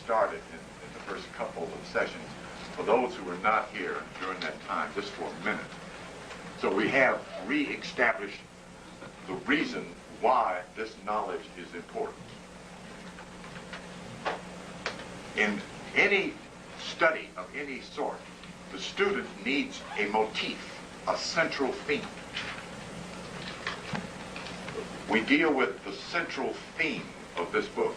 started in the first couple of sessions, for those who were not here during that time, just for a minute. So we have re-established the reason why this knowledge is important. In any study of any sort, the student needs a motif, a central theme. We deal with the central theme of this book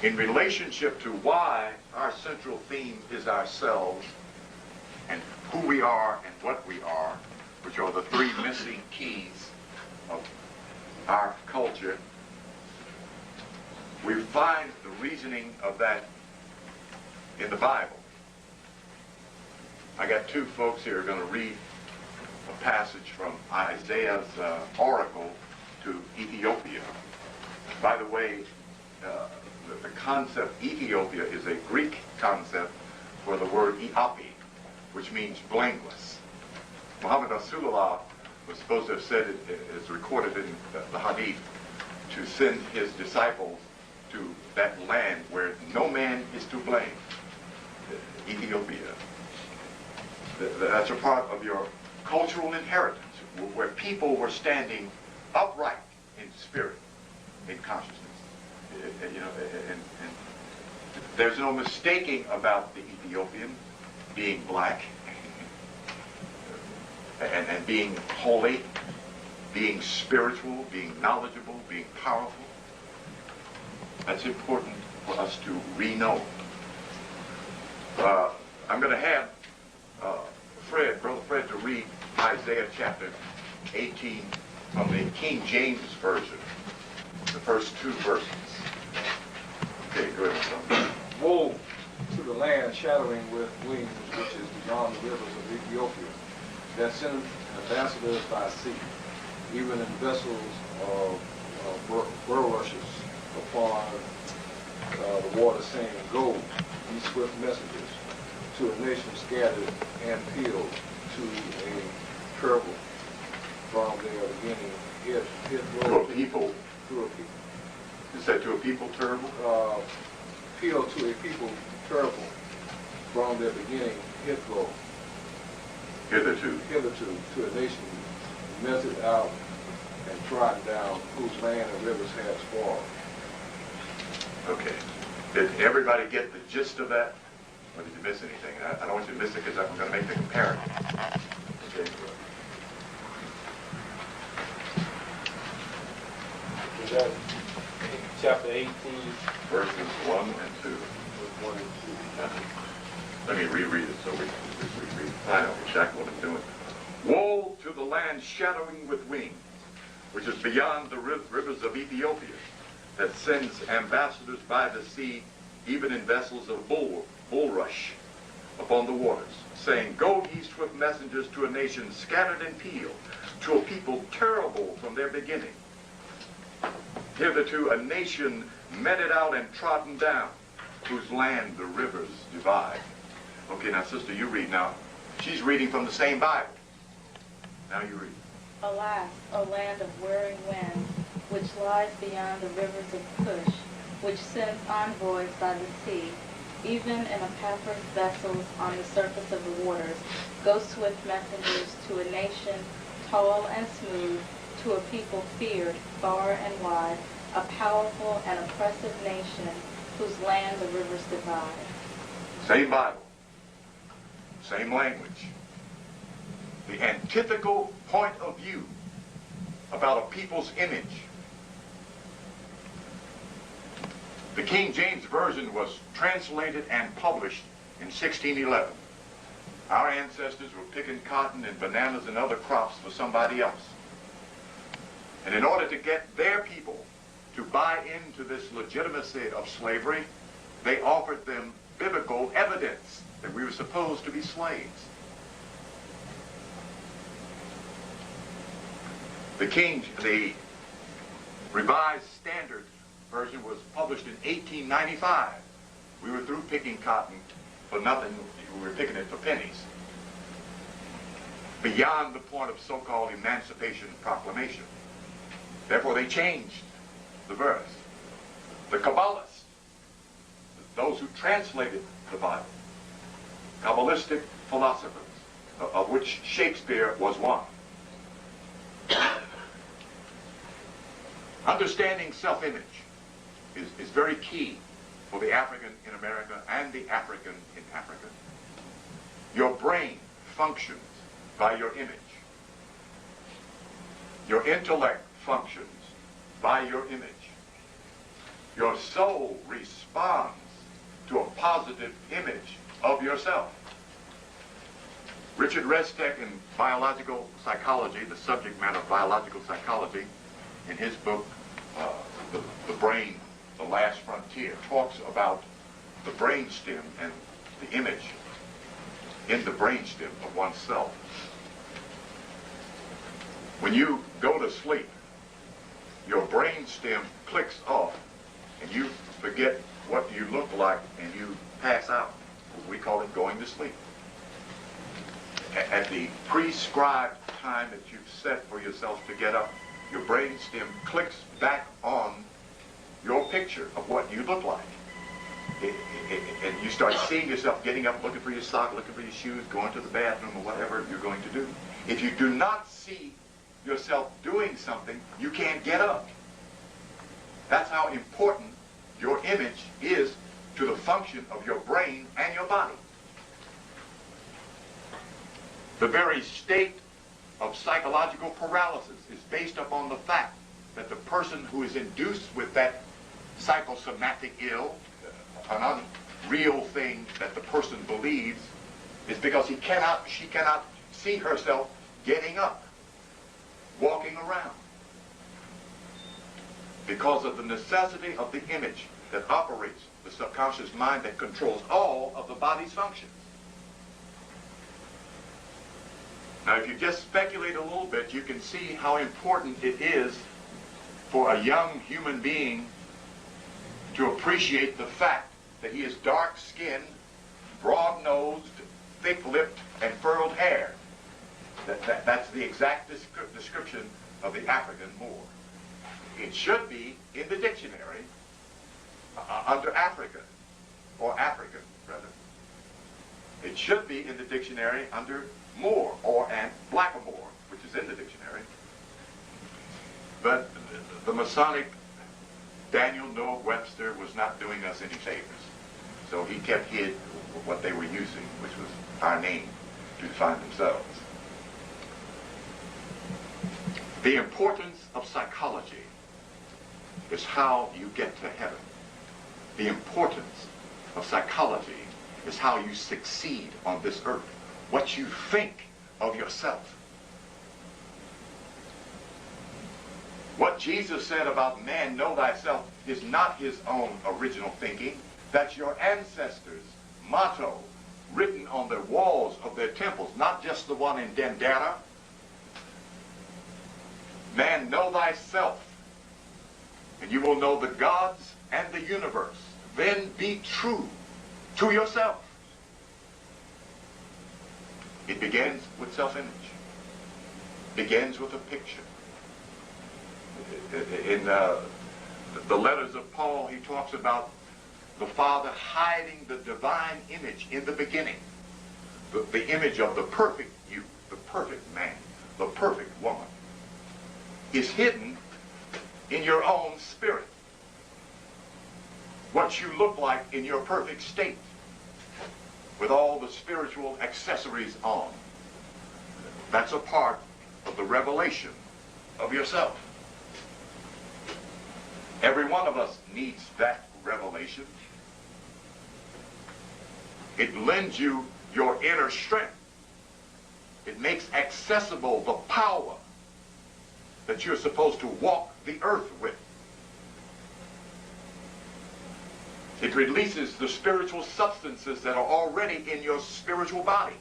in relationship to why our central theme is ourselves and who we are and what we are, which are the three missing keys of our culture. We find the reasoning of that in the Bible. I got two folks here who are going to read a passage from Isaiah's oracle to Ethiopia. By the way, the concept Ethiopia is a Greek concept for the word Eopi, which means blameless. Muhammad Rasulullah was supposed to have said, it is recorded in the Hadith, to send his disciples to that land where no man is to blame, Ethiopia. That's a part of your cultural inheritance, where people were standing upright in spirit, in consciousness. You know, and there's no mistaking about the Ethiopian being black and being holy, being spiritual, being knowledgeable, being powerful. That's important for us to re-know. I'm going to have Brother Fred, to read Isaiah chapter 18 from the King James Version, the first two verses. Okay, go ahead. Woe to the land shadowing with wings, which is beyond the rivers of Ethiopia, that sendeth ambassadors by sea, even in vessels of bulrushes upon the water, saying, Go, ye swift messengers, to a nation scattered and peeled, to a terrible from their beginning. To a people. To a people. You said to a people terrible? Peeled to a people terrible from their beginning. Hitherto. Hitherto, to a nation measured out and trodden down, whose land and rivers have spoiled. Okay. Did everybody get the gist of that? Or did you miss anything? I don't want you to miss it because I'm going to make the comparative. Okay. Is that chapter 18? Verses 1 and 2. 1 and 2. Let me reread it so we find out exactly what I'm doing. Woe to the land shadowing with wings, which is beyond the rivers of Ethiopia, that sends ambassadors by the sea, even in vessels of bulrush upon the waters, saying, Go, ye swift messengers, to a nation scattered and peeled, to a people terrible from their beginning. Hitherto a nation meted out and trodden down, whose land the rivers divide. Okay, now sister, you read now. She's reading from the same Bible. Now you read. Alas, O land of whirring winds, which lies beyond the rivers of Cush, which sends envoys by the sea, even in Epaphras vessels on the surface of the waters, go swift messengers to a nation tall and smooth, to a people feared far and wide, a powerful and oppressive nation, whose land the rivers divide. Same Bible, same language. The antithetical point of view about a people's image. The King James Version was translated and published in 1611. Our ancestors were picking cotton and bananas and other crops for somebody else. And in order to get their people to buy into this legitimacy of slavery, they offered them biblical evidence that we were supposed to be slaves. The Revised Standard Version was published in 1895. We were through picking cotton for nothing. We were picking it for pennies. Beyond the point of so-called Emancipation Proclamation. Therefore, they changed the verse. the Kabbalists, those who translated the Bible, Kabbalistic philosophers, of which Shakespeare was one. Understanding self-image is very key for the African in America and the African in Africa. Your brain functions by your image. Your intellect functions by your image. Your soul responds to a positive image of yourself. Richard Restek in Biological Psychology, the subject matter of biological psychology, in his book, The Brain, The Last Frontier, talks about the brainstem and the image in the brainstem of oneself. When you go to sleep, your brainstem clicks off and you forget what you look like and you pass out. We call it going to sleep. At the prescribed time that you've set for yourself to get up, your brainstem clicks back on your picture of what you look like. And you start seeing yourself getting up, looking for your sock, looking for your shoes, going to the bathroom, or whatever you're going to do. If you do not see yourself doing something, you can't get up. That's how important your image is to the function of your brain and your body. The very state of psychological paralysis is based upon the fact that the person who is induced with that psychosomatic ill, an unreal thing that the person believes, is because she cannot see herself getting up, walking around, because of the necessity of the image that operates the subconscious mind that controls all of the body's functions. Now, if you just speculate a little bit, you can see how important it is for a young human being to appreciate the fact that he is dark-skinned, broad-nosed, thick-lipped, and furrowed hair. That's the exact description of the African Moor. It should be in the dictionary under Africa, or African, rather. It should be in the dictionary under Moor, or and Blackamoor, which is in the dictionary. But the Masonic Daniel Noah Webster was not doing us any favors. So he kept hid what they were using, which was our name to define themselves. The importance of psychology is how you get to heaven. The importance of psychology is how you succeed on this earth. What you think of yourself. What Jesus said about man, know thyself, is not his own original thinking. That's your ancestors' motto written on the walls of their temples, not just the one in Dendera. Man, know thyself, and you will know the gods and the universe. Then be true to yourself. It begins with self-image. Begins with a picture. In the letters of Paul, he talks about the Father hiding the divine image in the beginning. The image of the perfect you, the perfect man, the perfect woman, is hidden in your own spirit. What you look like in your perfect state, with all the spiritual accessories on. That's a part of the revelation of yourself. Every one of us needs that revelation. It lends you your inner strength. It makes accessible the power that you're supposed to walk the earth with. It releases the spiritual substances that are already in your spiritual body.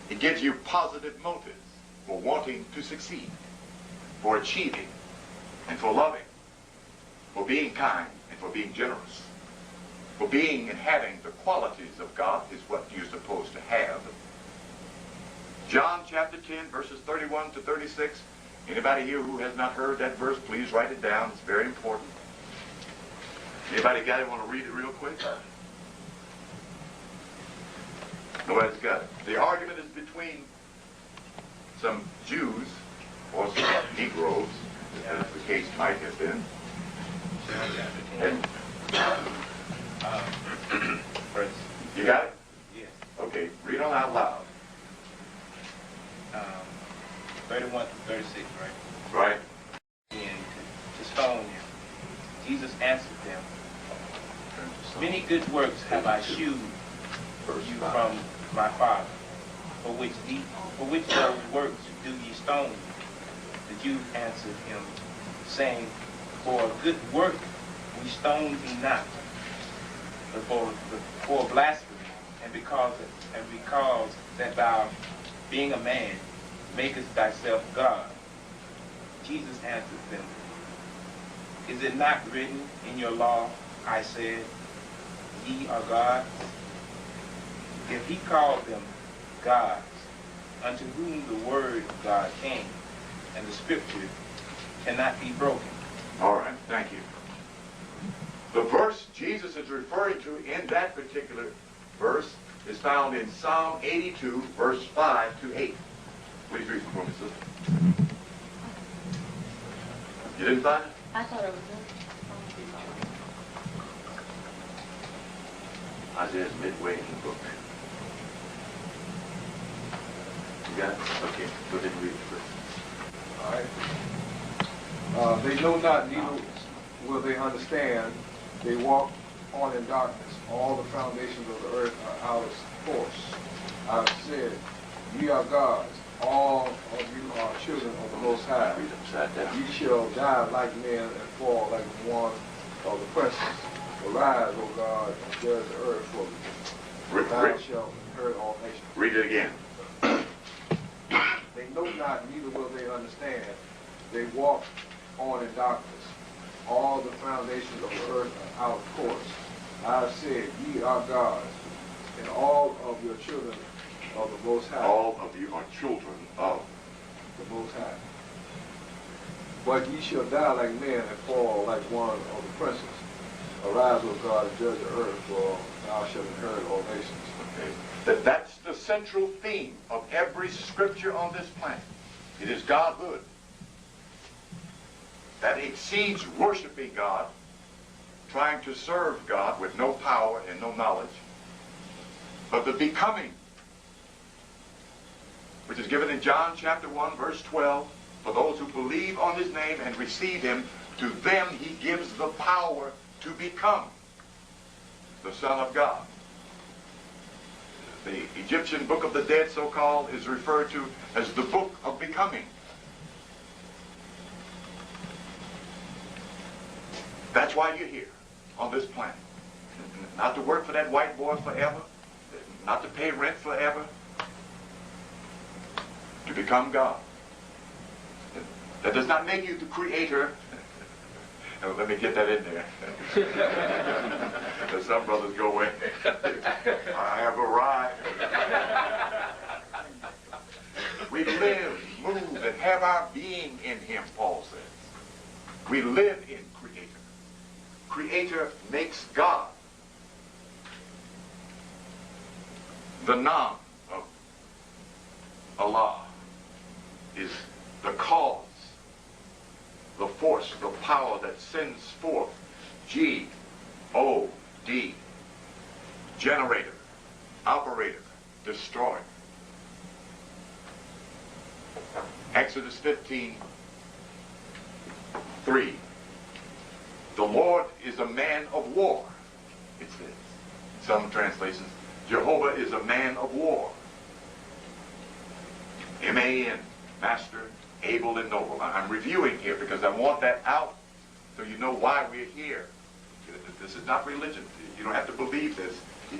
It gives you positive motives for wanting to succeed, for achieving, and for loving, for being kind, and for being generous. For being and having the qualities of God is what you're supposed to have. John chapter 10, verses 31 to 36, Anybody here who has not heard that verse, please write it down. It's very important. Anybody got it? Want to read it real quick? Nobody's got it. The argument is between some Jews or some Negroes, as the case might have been. And, you got it? Yes. Okay, read on out loud. 31 to 36, right? Right. And to stone them. Jesus answered them, many good works have I shewed you from my Father. For which those works do ye stone me? The Jews answered him, saying, for a good work we stone thee not, but for blasphemy, and because that thou, being a man, makest thyself God. Jesus answered them, is it not written in your law, I said, ye are gods? If he called them gods, unto whom the word of God came, and the scripture cannot be broken. All right, thank you. The verse Jesus is referring to in that particular verse is found in Psalm 82, verse 5 to 8. Please read for me, sister. You didn't find it? I thought it was Isaiah's midway in the book. You got it? Okay, go ahead and read it first. All right. They know not, neither will they understand. They walk on in darkness. All the foundations of the earth are out of course. I have said, ye are gods. All of you are children of the Most High. Read upside down. Ye shall die like men and fall like one of the princes. Arise, O God, and judge the earth for me. Thou shalt inherit all nations. Read it again. They know not, neither will they understand. They walk on in darkness. All the foundations of the earth are out of course. I have said, ye are gods, and all of your children of the Most High. All of you are children of The Most High. But ye shall die like men and fall like one of the princes. Arise, O God, and judge the earth, for thou shalt inherit all nations. Okay. That's the central theme of every scripture on this planet. It is Godhood. That exceeds worshiping God, trying to serve God with no power and no knowledge, but the becoming, which is given in John chapter 1, verse 12, for those who believe on his name and receive him, to them he gives the power to become the Son of God. The Egyptian Book of the Dead, so-called, is referred to as the Book of Becoming. That's why you're here on this planet. Not to work for that white boy forever, not to pay rent forever, to become God. That does not make you the creator. Oh, let me get that in there. Some brothers go away. I have arrived. We live, move, and have our being in him, Paul says. We live in Creator. Creator makes God. The Nam of Allah is the cause, the force, the power that sends forth G-O-D, generator, operator, destroyer. Exodus 15:3. The Lord is a man of war. It says. In some translations, Jehovah is a man of war. M-A-N, master, able and noble. I'm reviewing here because I want that out so you know why we're here. This is not religion. You don't have to believe this.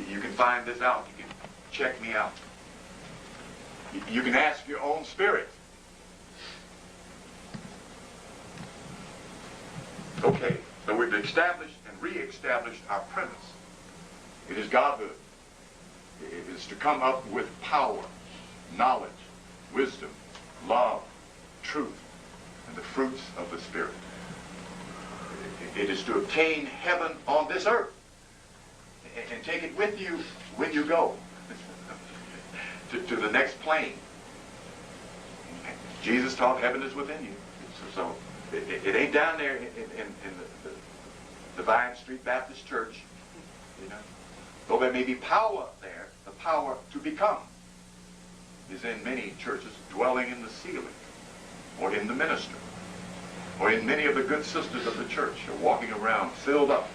You can find this out. You can check me out. You can ask your own spirit. Okay, so we've established and re-established our premise. It is Godhood. It is to come up with power, knowledge, wisdom, love, truth, fruits of the Spirit. It is to obtain heaven on this earth and take it with you when you go to the next plane. Jesus taught heaven is within you. So it ain't down there in the Divine Street Baptist Church, you know. Though there may be power there, the power to become is in many churches dwelling in the ceiling or in the minister or in many of the good sisters of the church are walking around filled up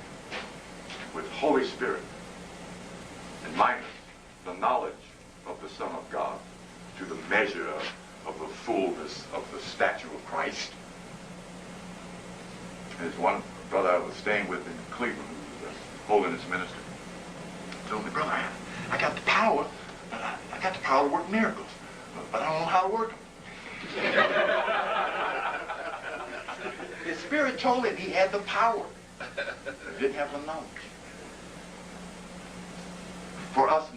with Holy Spirit and minus the knowledge of the Son of God to the measure of the fullness of the stature of Christ. There's one brother I was staying with in Cleveland who was a holiness minister. He told me, brother, I got the power, but I got the power to work miracles, but I don't know how to work them. His spirit told him he had the power, but didn't have the knowledge. For us,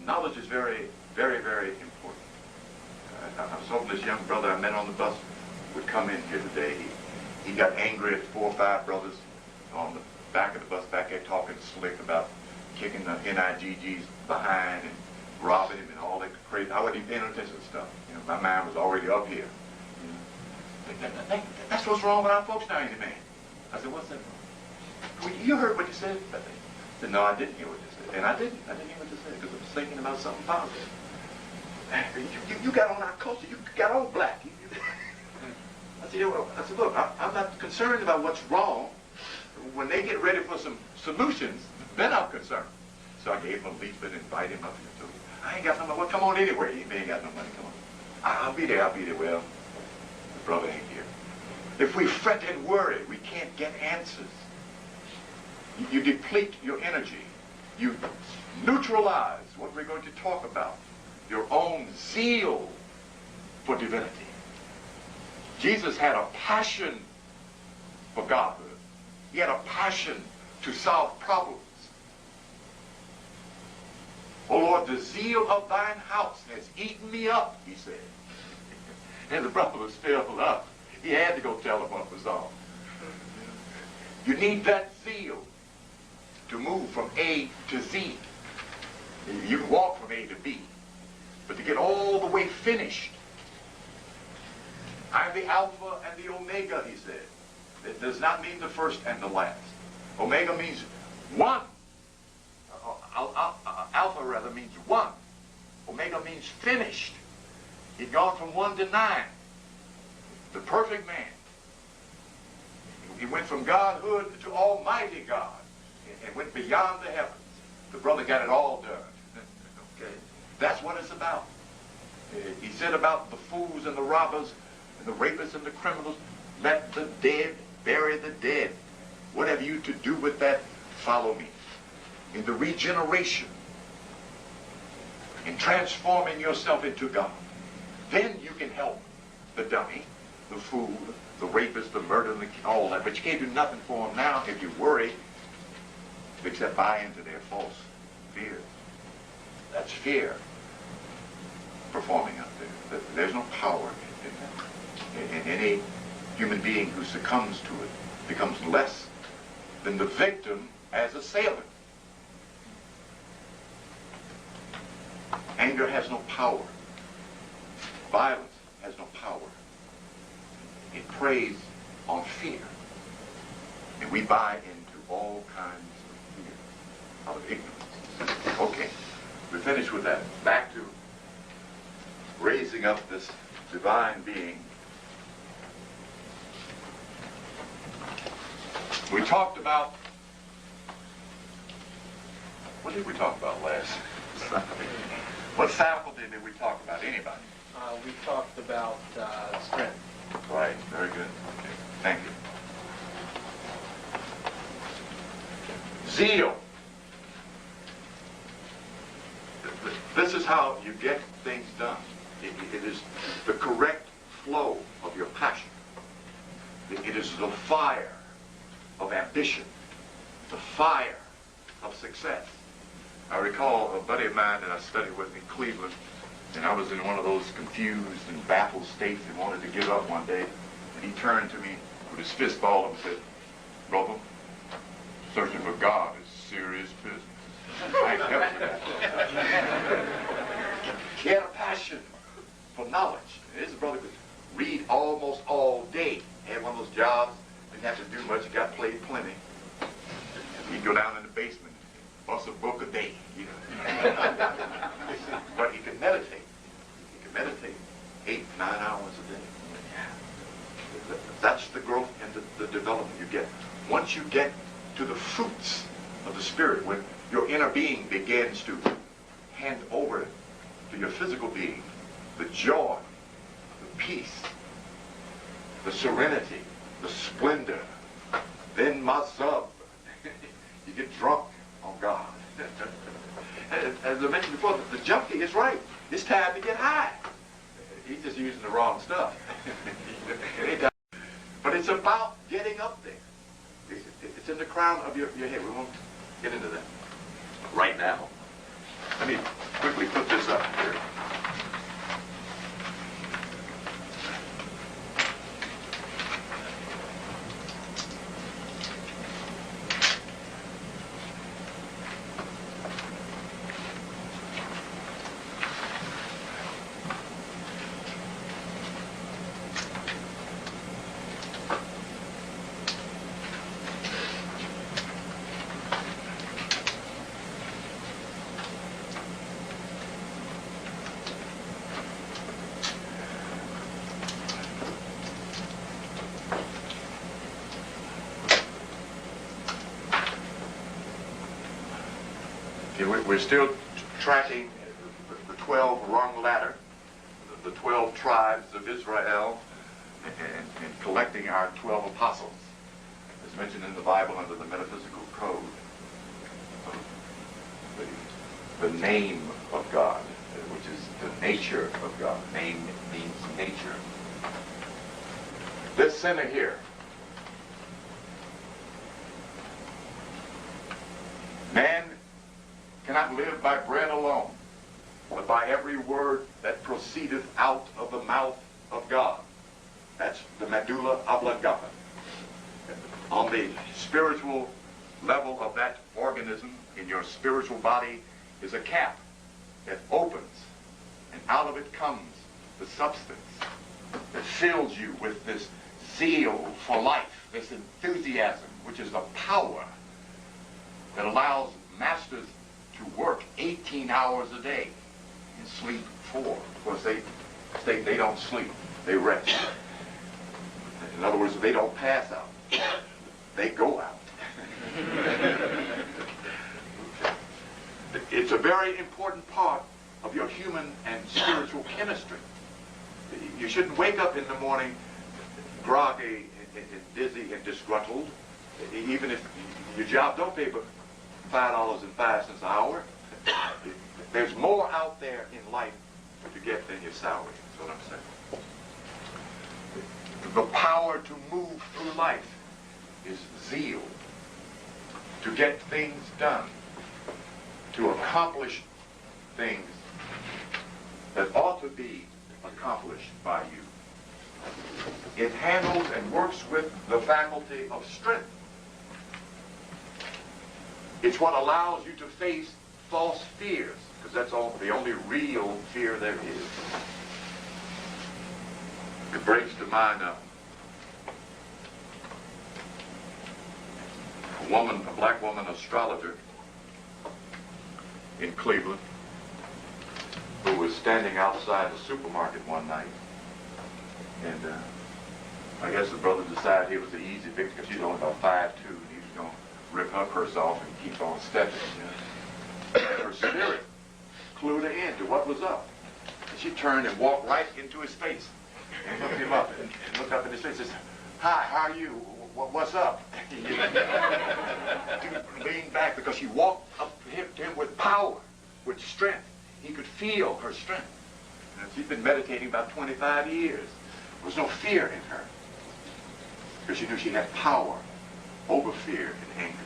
knowledge is very, very, very important. I was hoping this young brother I met on the bus would come in here today. He got angry at 4 or 5 brothers on the back of the bus back there talking slick about kicking the NIGGs behind and robbing him and all that crazy. I wasn't even paying attention to stuff. You know, my mind was already up here. You know, that's what's wrong with our folks now, man. I said, what's that? Well, you heard what you said? I said, no, I didn't hear what you said. And I didn't hear what you said because I was thinking about something positive. You got on our culture. You got on black. I said, look, I'm not concerned about what's wrong. When they get ready for some solutions, then I'm concerned. So I gave him a leaflet and invited him up here too. I ain't got no money. Well, come on anyway. You ain't got no money. Come on. I'll be there. Well, the brother ain't here. If we fret and worry, we can't get answers. You deplete your energy. You neutralize what we're going to talk about. Your own zeal for divinity. Jesus had a passion for Godhood. He had a passion to solve problems. Oh Lord, the zeal of thine house has eaten me up, he said. And the brother was filled up. He had to go tell him what was on. You need that zeal to move from A to Z. You can walk from A to B, but to get all the way finished. I'm the Alpha and the Omega, he said. It does not mean the first and the last. Omega means one. Alpha rather means one. Omega means finished. He'd gone from 1 to 9. The perfect man. He went from Godhood to Almighty God and went beyond the heavens. The brother got it all done. Okay, that's what it's about. He said about the fools and the robbers and the rapists and the criminals, let the dead bury the dead. What have you to do with that? Follow me. In the regeneration, in transforming yourself into God, then you can help the dummy, the fool, the rapist, the murderer, all that. But you can't do nothing for them now if you worry, except buy into their false fear. That's fear performing up there. There's no power in that. And any human being who succumbs to it becomes less than the victim as assailant. Anger has no power. Violence has no power. It preys on fear. And we buy into all kinds of fear out of ignorance. Okay, we're finished with that. Back to raising up this divine being. We talked about, what did we talk about last Sunday? What faculty did we talk about? Anybody? We talked about strength. Right, very good. Okay, thank you. Zeal. This is how you get things done. It is the correct flow of your passion. It is the fire of ambition, the fire of success. I recall a buddy of mine that I studied with in Cleveland, and I was in one of those confused and baffled states and wanted to give up one day. And he turned to me with his fist balled up and said, "Brother, searching for God is serious business." I helped him. He had a passion for knowledge. This brother could read almost all day. He had one of those jobs, didn't have to do much, he got paid plenty. He'd go down in the basement, bust a book a day, you know. But he could meditate. He could meditate 8, 9 hours a day. That's the growth and the development you get. Once you get to the fruits of the Spirit, when your inner being begins to hand over to your physical being the joy, the peace, the serenity, the splendor, then my sub, you get drunk on God. As I mentioned before, the junkie is right. It's time to get high. He's just using the wrong stuff. But it's about getting up there. It's in the crown of your head. We won't get into that right now. Let me quickly put this up here. We're still tracking the 12-rung ladder, the 12 tribes of Israel, and collecting our 12 apostles, as mentioned in the Bible under the metaphysical code. The name of God, which is the nature of God. Name means nature. This center here, man cannot live by bread alone, but by every word that proceedeth out of the mouth of God. That's the medulla oblongata. On the spiritual level of that organism in your spiritual body is a cap that opens, and out of it comes the substance that fills you with this zeal for life, this enthusiasm, which is the power that allows masters to work 18 hours a day and sleep 4. Of course, they don't sleep, they rest. In other words, they don't pass out, they go out. It's a very important part of your human and spiritual chemistry. You shouldn't wake up in the morning groggy and dizzy and disgruntled, even if your job don't pay but $5.05 an hour. There's more out there in life to get than your salary, is what I'm saying. The power to move through life is zeal, to get things done, to accomplish things that ought to be accomplished by you. It handles and works with the faculty of strength. It's what allows you to face false fears, because that's the only real fear there is. It brings to mind a black woman astrologer in Cleveland who was standing outside the supermarket one night, and I guess the brother decided he was the easy victim because she's only about 5'2", and he was going to rip her purse off and keep on stepping. You know? And her spirit clued her in to what was up. And she turned and walked right into his face and looked him up and looked up in his face and said, "Hi, how are you? What's up?" He leaned back because she walked up to him with power, with strength. He could feel her strength. And she'd been meditating about 25 years. There was no fear in her because she knew she had power over fear and anger.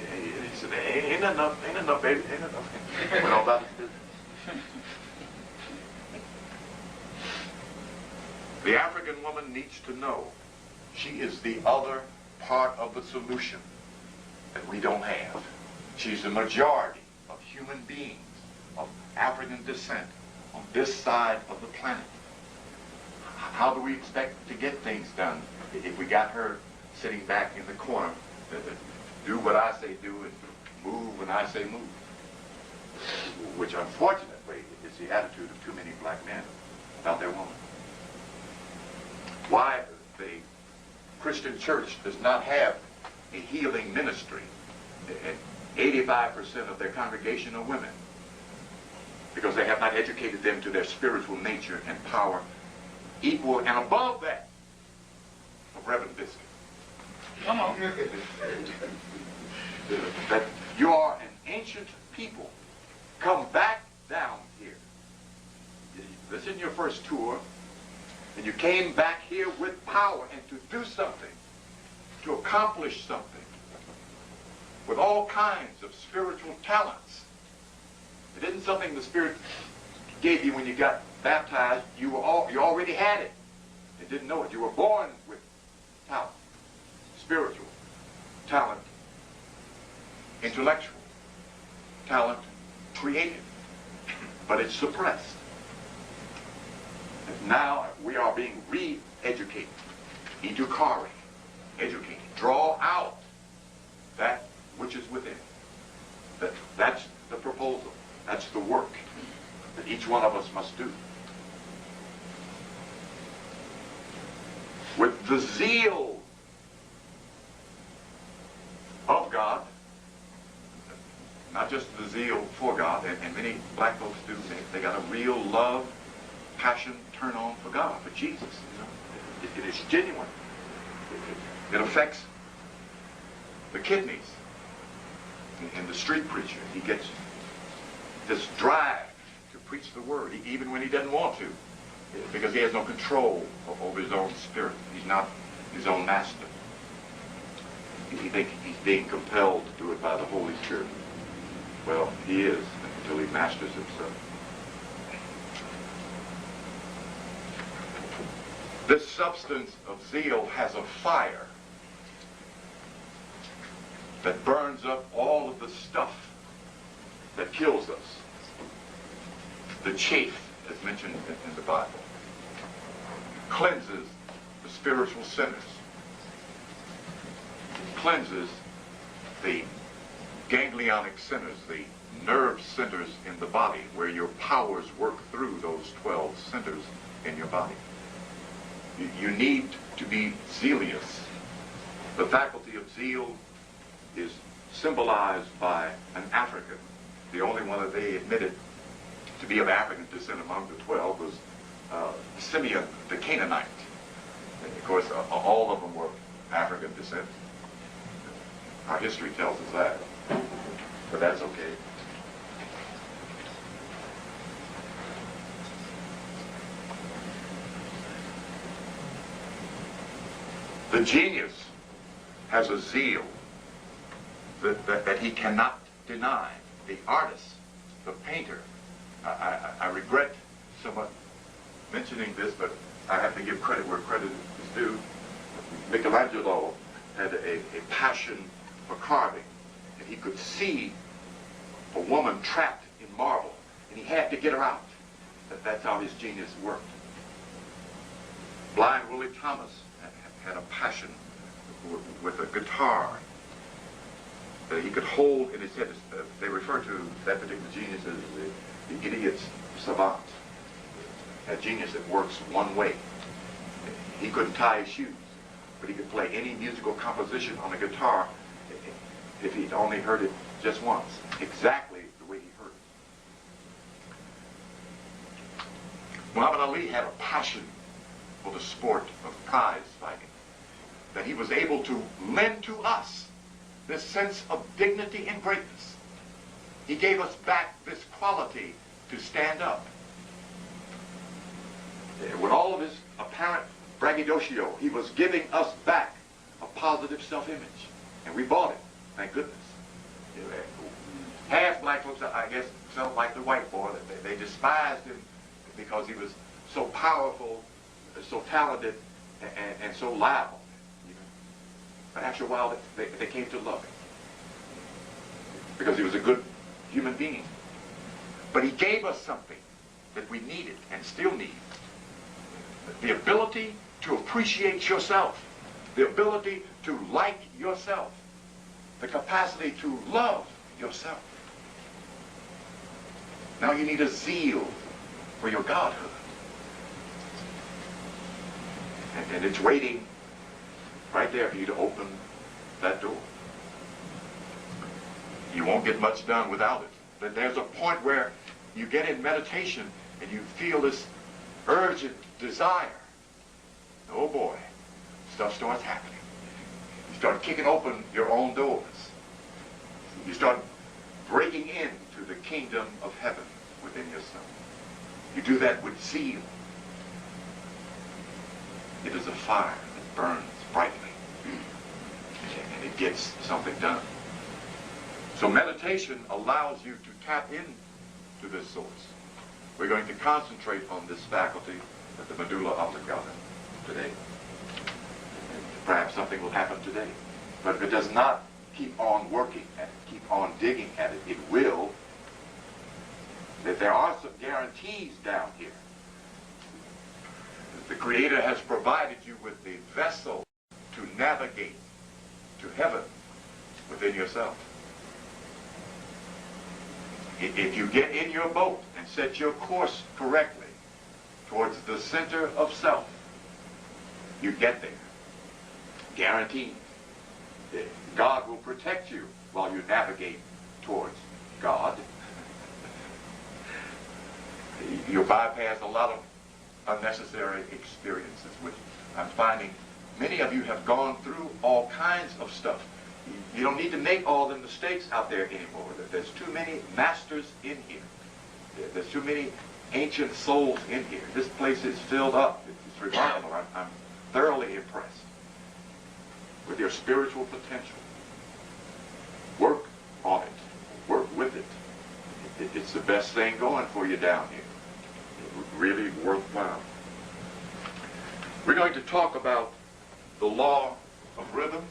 He said, ain't enough, baby, ain't enough. Went on about his business. The African woman needs to know she is the other part of the solution that we don't have. She's the majority of human beings of African descent on this side of the planet. How do we expect to get things done if we got her sitting back in the corner, do what I say do and move when I say move? Which unfortunately is the attitude of too many black men about their woman. Why the Christian church does not have a healing ministry. 85% of their congregation are women, because they have not educated them to their spiritual nature and power equal and above that of Reverend Biscuit. Come on. That you are an ancient people. Come back down here. This is your first tour, and you came back here with power and to do something, to accomplish something, with all kinds of spiritual talents. It isn't something the Spirit gave you when you got baptized. You already had it and didn't know it. You were born with talent, spiritual talent, intellectual talent, creative, but it's suppressed. And now we are being re-educated, educare, educated, draw out that which is within. That's the proposal. That's the work that each one of us must do. With the zeal of God, not just the zeal for God, and many black folks do. They got a real love, passion, turn on for God, for Jesus. You know, it is genuine. It affects the kidneys. In the street preacher, he gets this drive to preach the word, even when he doesn't want to, because he has no control over his own spirit. He's not his own master. He thinks he's being compelled to do it by the Holy Spirit. Well, he is, until he masters himself. This substance of zeal has a fire that burns up all of the stuff that kills us. The chaff, as mentioned in the Bible, cleanses the spiritual sinners, cleanses the ganglionic centers, the nerve centers in the body, where your powers work through those 12 centers in your body. You need to be zealous. The faculty of zeal is symbolized by an African. The only one that they admitted to be of African descent among the 12 was Simeon the Canaanite. And of course, all of them were African descent. Our history tells us that, but that's okay. The genius has a zeal that he cannot deny. The artist, the painter. I regret somewhat mentioning this, but I have to give credit where credit is due. Michelangelo had a passion for carving, and he could see a woman trapped in marble, and he had to get her out. That's how his genius worked. Blind Willie Thomas had a passion with a guitar that he could hold in his head. They refer to that particular genius as the idiot's savant. A genius that works one way. He couldn't tie his shoes, but he could play any musical composition on a guitar if he'd only heard it just once, exactly the way he heard it. Muhammad Ali had a passion for the sport of prize fighting, that he was able to lend to us this sense of dignity and greatness. He gave us back this quality to stand up. With all of his apparent braggadocio, he was giving us back a positive self-image. And we bought it, thank goodness. Half black folks, I guess, felt like the white boy. They despised him because he was so powerful so talented and so loud. But after a while, they came to love him because he was a good human being. But he gave us something that we needed and still need. The ability to appreciate yourself. The ability to like yourself. The capacity to love yourself. Now you need a zeal for your godhood. And it's waiting right there for you to open that door. You won't get much done without it. But there's a point where you get in meditation and you feel this urgent desire. Oh boy, stuff starts happening. You start kicking open your own doors. You start breaking into the kingdom of heaven within yourself. You do that with zeal. It is a fire that burns brightly. And it gets something done. So meditation allows you to tap into this source. We're going to concentrate on this faculty at the medulla oblongata today. And perhaps something will happen today. But if it does not keep on working at it, keep on digging at it, it will. That there are some guarantees down here. The Creator has provided you with the vessel to navigate to heaven within yourself. If you get in your boat and set your course correctly towards the center of self, you get there. Guaranteed. God will protect you while you navigate towards God. You'll bypass a lot of unnecessary experiences, which I'm finding many of you have gone through all kinds of stuff. You don't need to make all the mistakes out there anymore. There's too many masters in here. There's too many ancient souls in here. This place is filled up. It's remarkable. I'm thoroughly impressed with your spiritual potential. Work on it. Work with it. It's the best thing going for you down here. Really worthwhile. We're going to talk about the law of rhythm.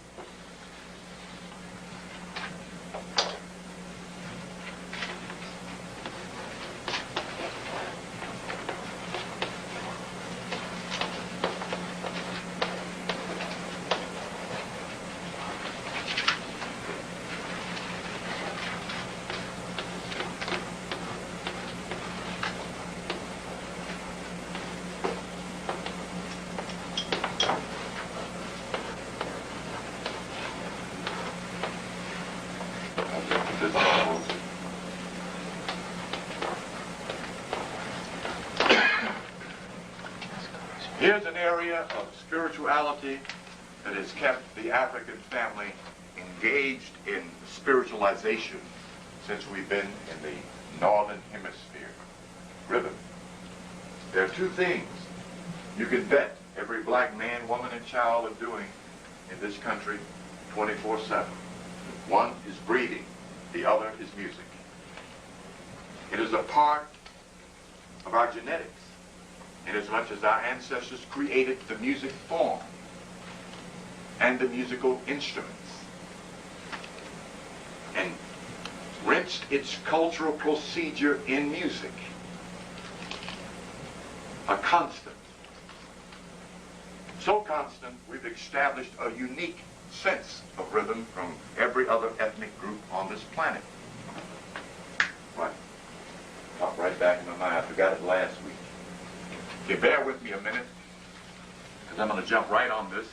Here's an area of spirituality that has kept the African family engaged in spiritualization since we've been in the northern hemisphere. Rhythm. There are two things you can bet every black man, woman, and child are doing in this country 24/7. One is breathing, the other is music. It is a part of our genetics, inasmuch as our ancestors created the music form and the musical instruments and rinsed its cultural procedure in music. A constant. So constant, we've established a unique sense of rhythm from every other ethnic group on this planet. Right. Popped right back in my mind. I forgot it last week. Okay, bear with me a minute, because I'm going to jump right on this.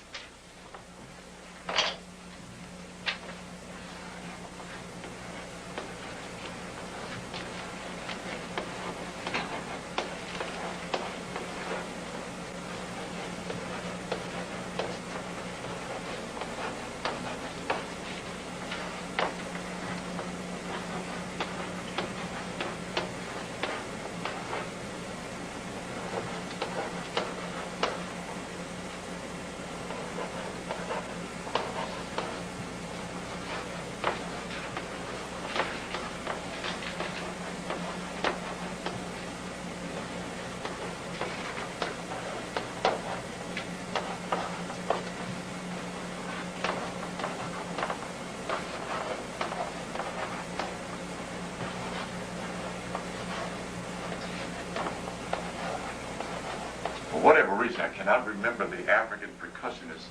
reason, I cannot remember the African percussionist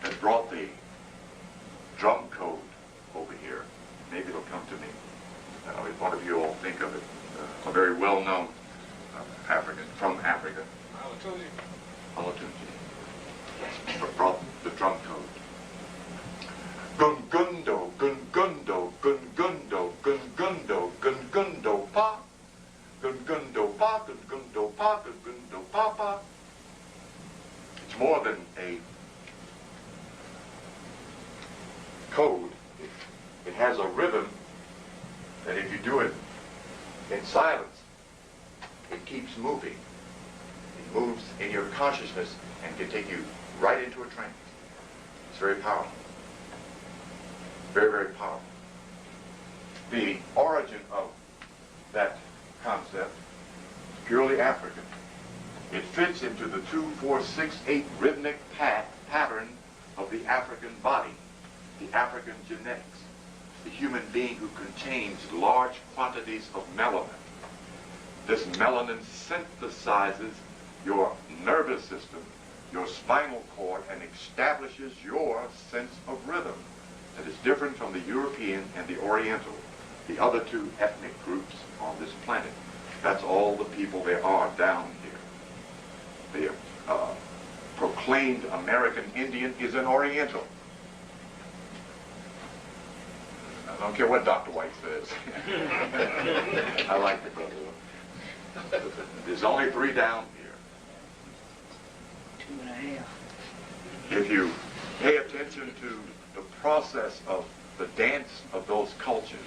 that brought the drum code over here. Maybe it'll come to me. If one of you all think of it, a very well-known African from Africa. Alatunji brought the drum code. Gungundo, gungundo, gungundo, gungundo, gungundo pa, gungundo pa, gungundo pa, gungundo pa pa. It's more than a code. It has a rhythm that if you do it in silence, it keeps moving. It moves in your consciousness and can take you right into a trance. It's very powerful. Very, very powerful. The origin of that concept is purely African. It fits into the 2-4-6-8 rhythmic pattern of the African body, the African genetics, the human being who contains large quantities of melanin. This melanin synthesizes your nervous system, your spinal cord, and establishes your sense of rhythm that is different from the European and the Oriental, the other two ethnic groups on this planet. That's all the people there are down here. The proclaimed American Indian is an Oriental. I don't care what Dr. White says. I like the brother. There's only 3 down here. 2.5. If you pay attention to the process of the dance of those cultures,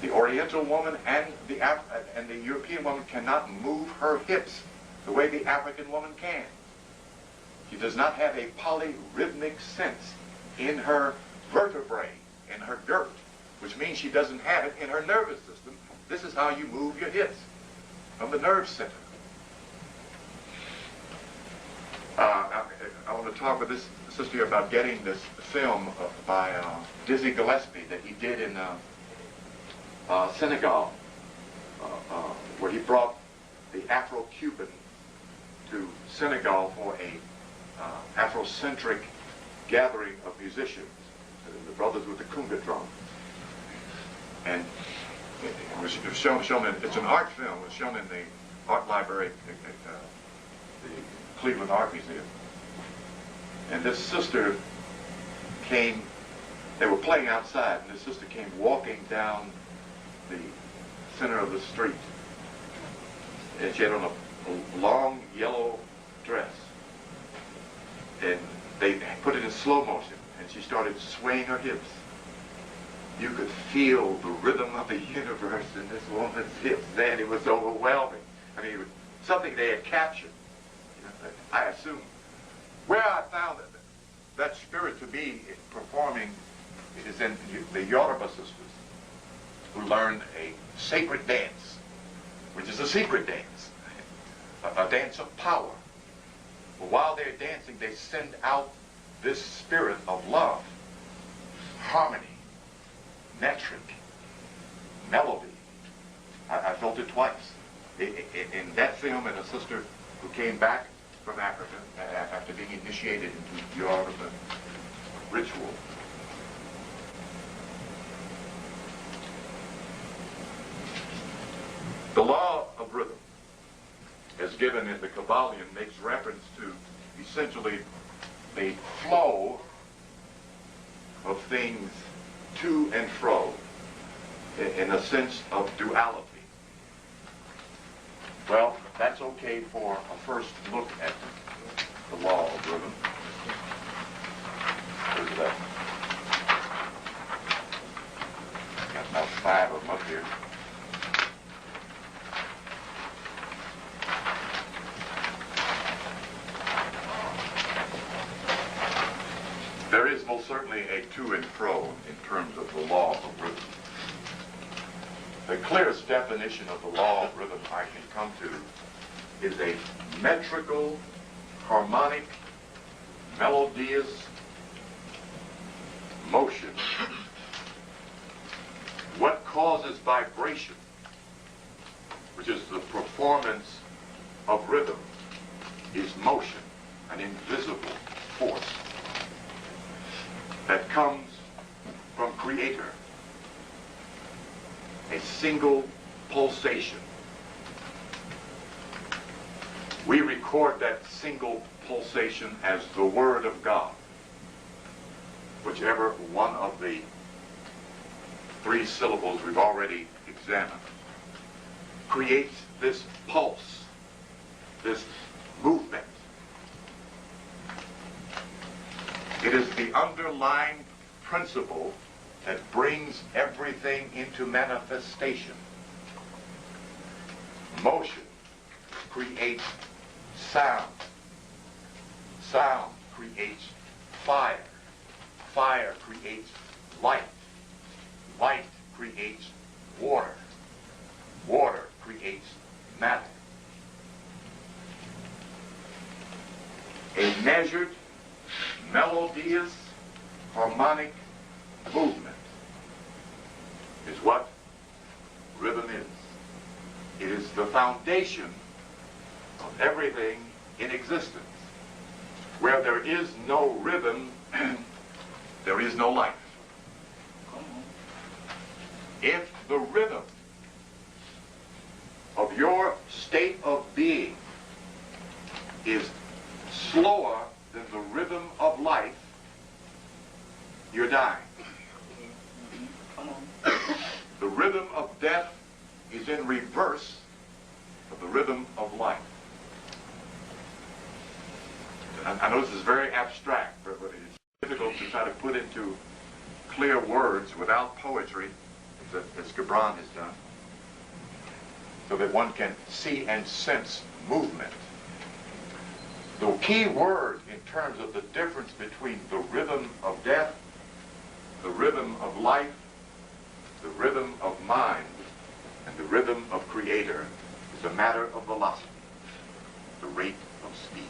the Oriental woman and the European woman cannot move her hips the way the African woman can. She does not have a polyrhythmic sense in her vertebrae, in her girth, which means she doesn't have it in her nervous system. This is how you move your hips, from the nerve center. I want to talk with this sister about getting this film by Dizzy Gillespie that he did in Senegal, where he brought the Afro-Cuban to Senegal for a Afrocentric gathering of musicians, the brothers with the conga drum. And it was shown in, it's an art film, it was shown in the art library at the Cleveland Art Museum. And this sister came, they were playing outside, and this sister came walking down the center of the street. And she had on a long yellow dress. And they put it in slow motion, and she started swaying her hips. You could feel the rhythm of the universe in this woman's hips then. It was overwhelming. I mean, it was something they had captured. You know, I assume. Where I found that spirit to be performing is in the Yoruba sisters, who learned a sacred dance, which is a secret dance, a dance of power. But while they're dancing, they send out this spirit of love, harmony, metric, melody. I felt it twice. In that film, and a sister who came back from Africa after being initiated into Yoruba ritual. The law of rhythm, as given in the Kabbalion, makes reference to essentially the flow of things to and fro in a sense of duality. Well, that's okay for a first look at the law of rhythm. Where's that? Got about 5 of them up here. There is most certainly a to and fro in terms of the law of rhythm. The clearest definition of the law of rhythm I can come to is a metrical, harmonic, melodious motion. What causes vibration, which is the performance of rhythm, is motion, an invisible force that comes from Creator. A single pulsation. We record that single pulsation as the Word of God. Whichever one of the three syllables we've already examined creates this pulse, this movement. It is the underlying principle that brings everything into manifestation. Motion creates sound. Sound creates fire. Fire creates light. Light creates water. Water creates matter. A measured, melodious, harmonic movement is what rhythm is. It is the foundation of everything in existence. Where there is no rhythm, there is no life. If the rhythm of your state of being is slower than the rhythm of life, you're dying. The rhythm of death is in reverse of the rhythm of life. I know this is very abstract, but it's difficult to try to put into clear words without poetry, as Gibran has done, so that one can see and sense movement. The key word in terms of the difference between the rhythm of death, the rhythm of life, the rhythm of mind, and the rhythm of Creator is a matter of velocity, the rate of speed.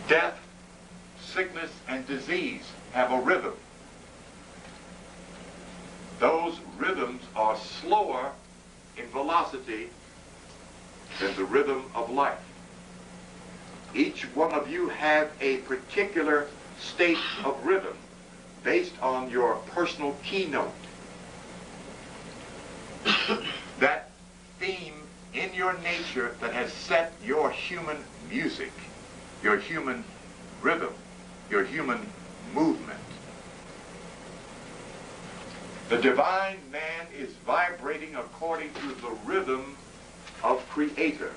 Death, sickness, and disease have a rhythm. Those rhythms are slower in velocity than the rhythm of life. Each one of you have a particular state of rhythm based on your personal keynote. That theme in your nature that has set your human music, your human rhythm, your human movement. The divine man is vibrating according to the rhythm of Creator.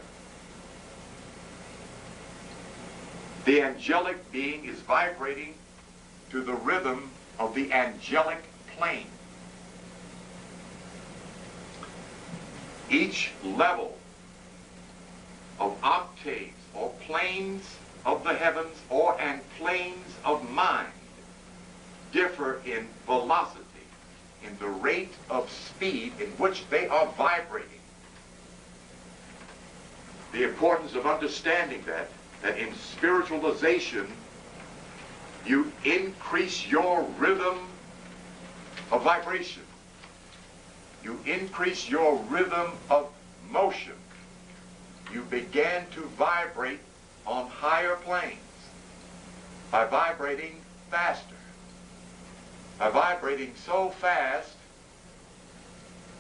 The angelic being is vibrating to the rhythm of the angelic plane. Each level of octaves or planes of the heavens and planes of mind differ in velocity, in the rate of speed in which they are vibrating. The importance of understanding that in spiritualization, you increase your rhythm of vibration. You increase your rhythm of motion. You began to vibrate on higher planes by vibrating faster. By vibrating so fast,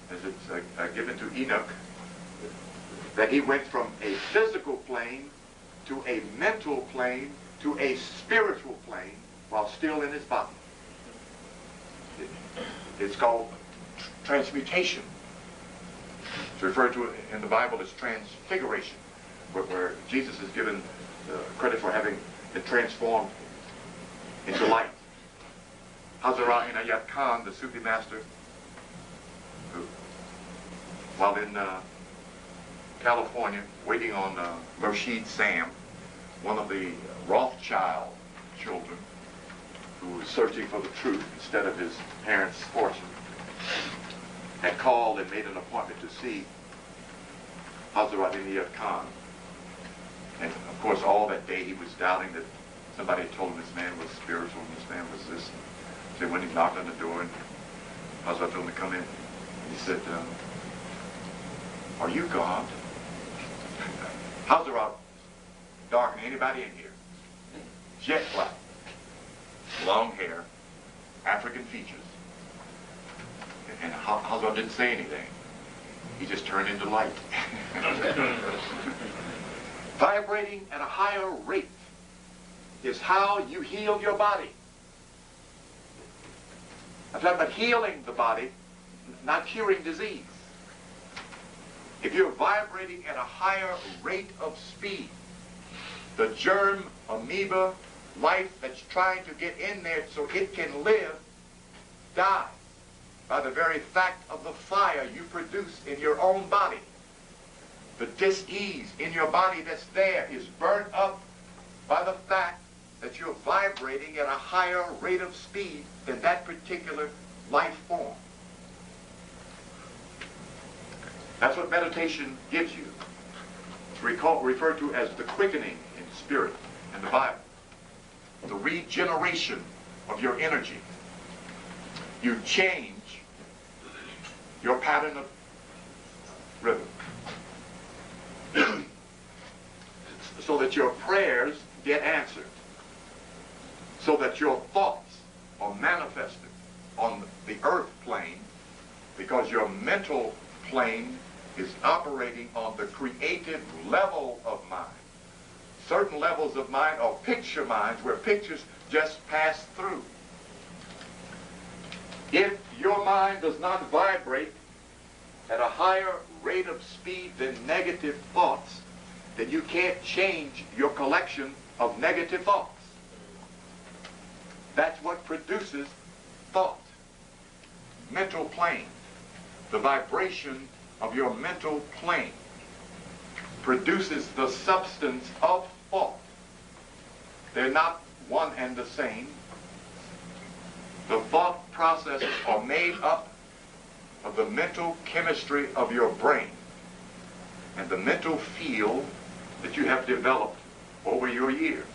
as it's given to Enoch, that he went from a physical plane to a mental plane to a spiritual plane while still in his body. It's called transmutation. It's referred to in the Bible as transfiguration, where Jesus is given credit for having been transformed into light. Hazrat Inayat Khan, the Sufi master, who, while in California, waiting on Murshid Sam, one of the Rothschild children, who was searching for the truth instead of his parents' fortune, had called and made an appointment to see Hazrat Inayat Khan. And of course, all that day he was doubting that somebody had told him this man was spiritual and this man was this. So when he knocked on the door and Hazrat told him to come in, and he said, "Are you God?" How's about dark than anybody in here? Jet black. Long hair. African features. And How's didn't say anything. He just turned into light. Vibrating at a higher rate is how you heal your body. I'm talking about healing the body, not curing disease. If you're vibrating at a higher rate of speed, the germ, amoeba, life that's trying to get in there so it can live, dies by the very fact of the fire you produce in your own body. The dis-ease in your body that's there is burnt up by the fact that you're vibrating at a higher rate of speed than that particular life form. That's what meditation gives you. It's referred to as the quickening in spirit in the Bible. The regeneration of your energy. You change your pattern of rhythm so that your prayers get answered, so that your thoughts are manifested on the earth plane, because your mental plane is operating on the creative level of mind. Certain levels of mind are picture minds where pictures just pass through. If your mind does not vibrate at a higher rate of speed than negative thoughts, then you can't change your collection of negative thoughts. That's what produces thought. Mental plane. The vibration of your mental plane produces the substance of thought. They're not one and the same. The thought processes are made up of the mental chemistry of your brain and the mental field that you have developed over your years.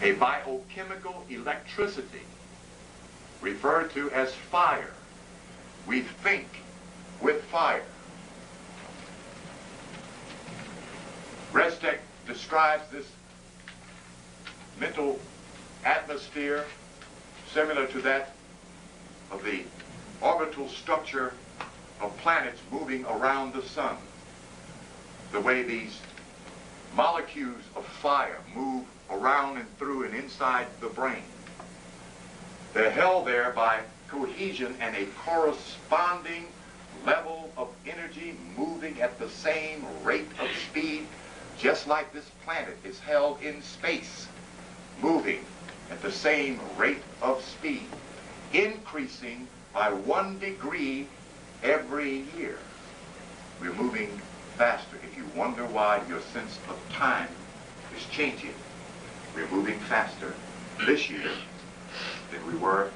A biochemical electricity, referred to as fire. We think with fire. Restek describes this mental atmosphere similar to that of the orbital structure of planets moving around the sun. The way these molecules of fire move around and through and inside the brain. They're held there by cohesion and a corresponding level of energy moving at the same rate of speed, just like this planet is held in space, moving at the same rate of speed, increasing by 1 degree every year. We're moving faster. If you wonder why your sense of time is changing, we're moving faster this year than we were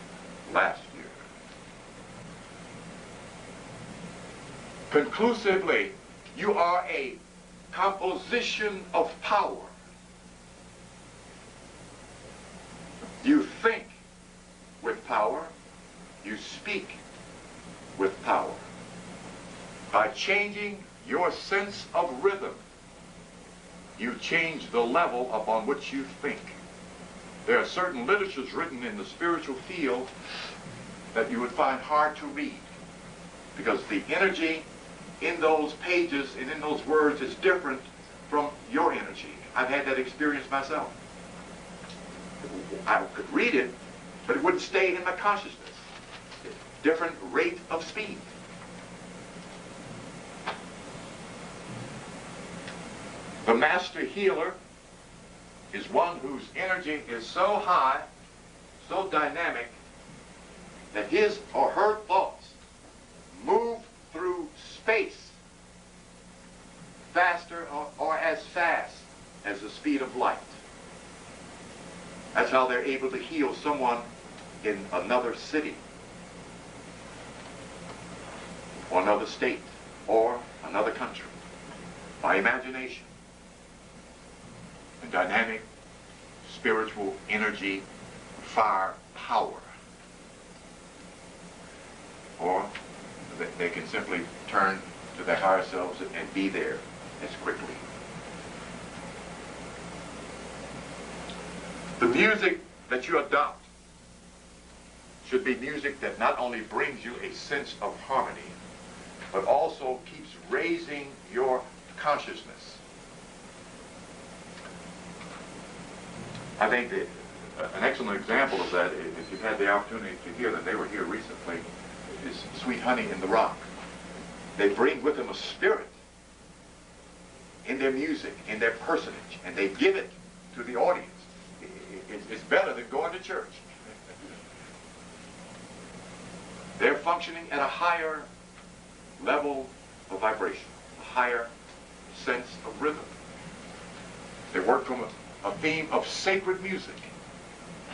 last year. Conclusively, you are a composition of power. You think with power, you speak with power. By changing your sense of rhythm, you change the level upon which you think. There are certain literatures written in the spiritual field that you would find hard to read, because the energy in those pages and in those words is different from your energy. I've had that experience myself. I could read it, but it wouldn't stay in my consciousness. Different rate of speed. The master healer is one whose energy is so high, so dynamic, that his or her thoughts move through space faster or as fast as the speed of light. That's how they're able to heal someone in another city, or another state, or another country, by imagination and dynamic spiritual energy, fire, power. Or they can simply turn to their higher selves and be there as quickly. The music that you adopt should be music that not only brings you a sense of harmony, but also keeps raising your consciousness. I think that an excellent example of that, if you've had the opportunity to hear them, they were here recently, is Sweet Honey in the Rock. They bring with them a spirit in their music, in their personage, and they give it to the audience. It's better than going to church. They're functioning at a higher level of vibration, a higher sense of rhythm. They work from a theme of sacred music,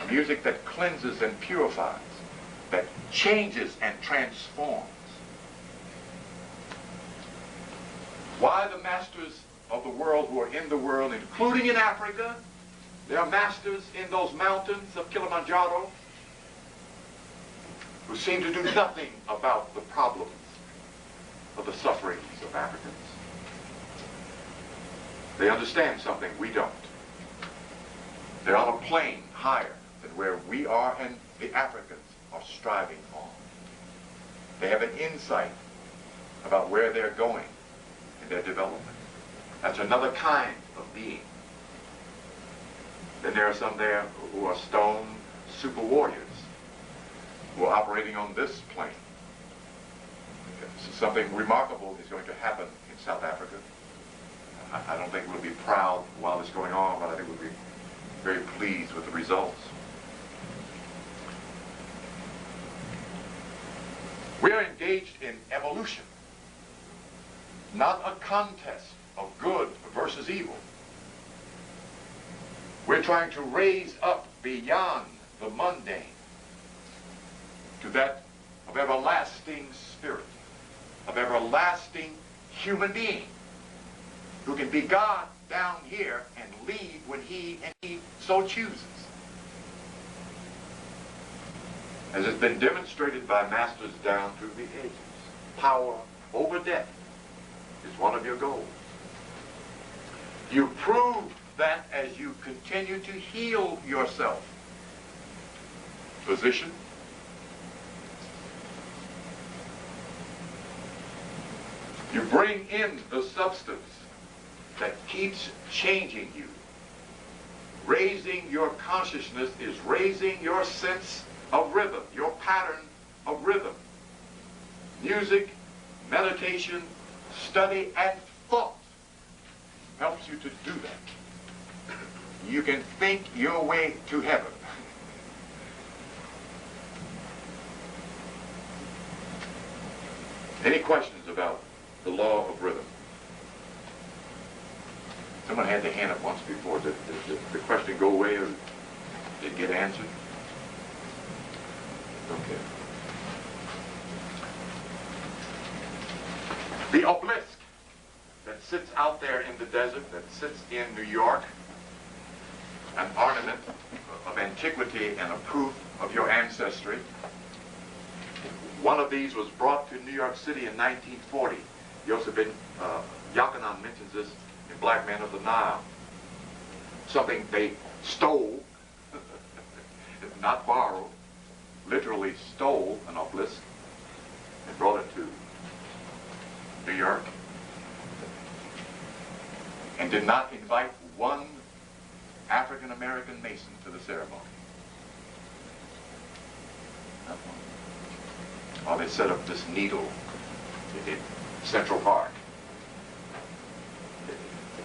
a music that cleanses and purifies, that changes and transforms. Why the masters of the world who are in the world, including in Africa, they are masters in those mountains of Kilimanjaro, who seem to do nothing about the problems of the sufferings of Africans. They understand something we don't. They're on a plane higher than where we are and the Africans are striving on. They have an insight about where they're going in their development. That's another kind of being. Then there are some there who are stone super warriors who are operating on this plane. Something remarkable is going to happen in South Africa. I don't think we'll be proud while it's going on, but I think we'll be very pleased with the results. We are engaged in evolution, not a contest of good versus evil. We're trying to raise up beyond the mundane to that of everlasting spirit, of everlasting human being who can be God down here and lead when he so chooses. As has been demonstrated by masters down through the ages, power over death is one of your goals. You prove that as you continue to heal yourself. Physician, you bring in the substance that keeps changing you. Raising your consciousness is raising your sense of rhythm, your pattern of rhythm. Music, meditation, study, and thought helps you to do that. You can think your way to heaven. Any questions about the law of rhythm? Someone had their hand up once before. Did the question go away or did it get answered? Okay. The obelisk that sits out there in the desert, that sits in New York, an ornament of antiquity and a proof of your ancestry. One of these was brought to New York City in 1940. Yosef bin Yochanan mentions this in Black Men of the Nile. Something they stole, not borrowed, literally stole an obelisk and brought it to New York and did not invite one African-American Mason to the ceremony. Not one. While they set up this needle in Central Park.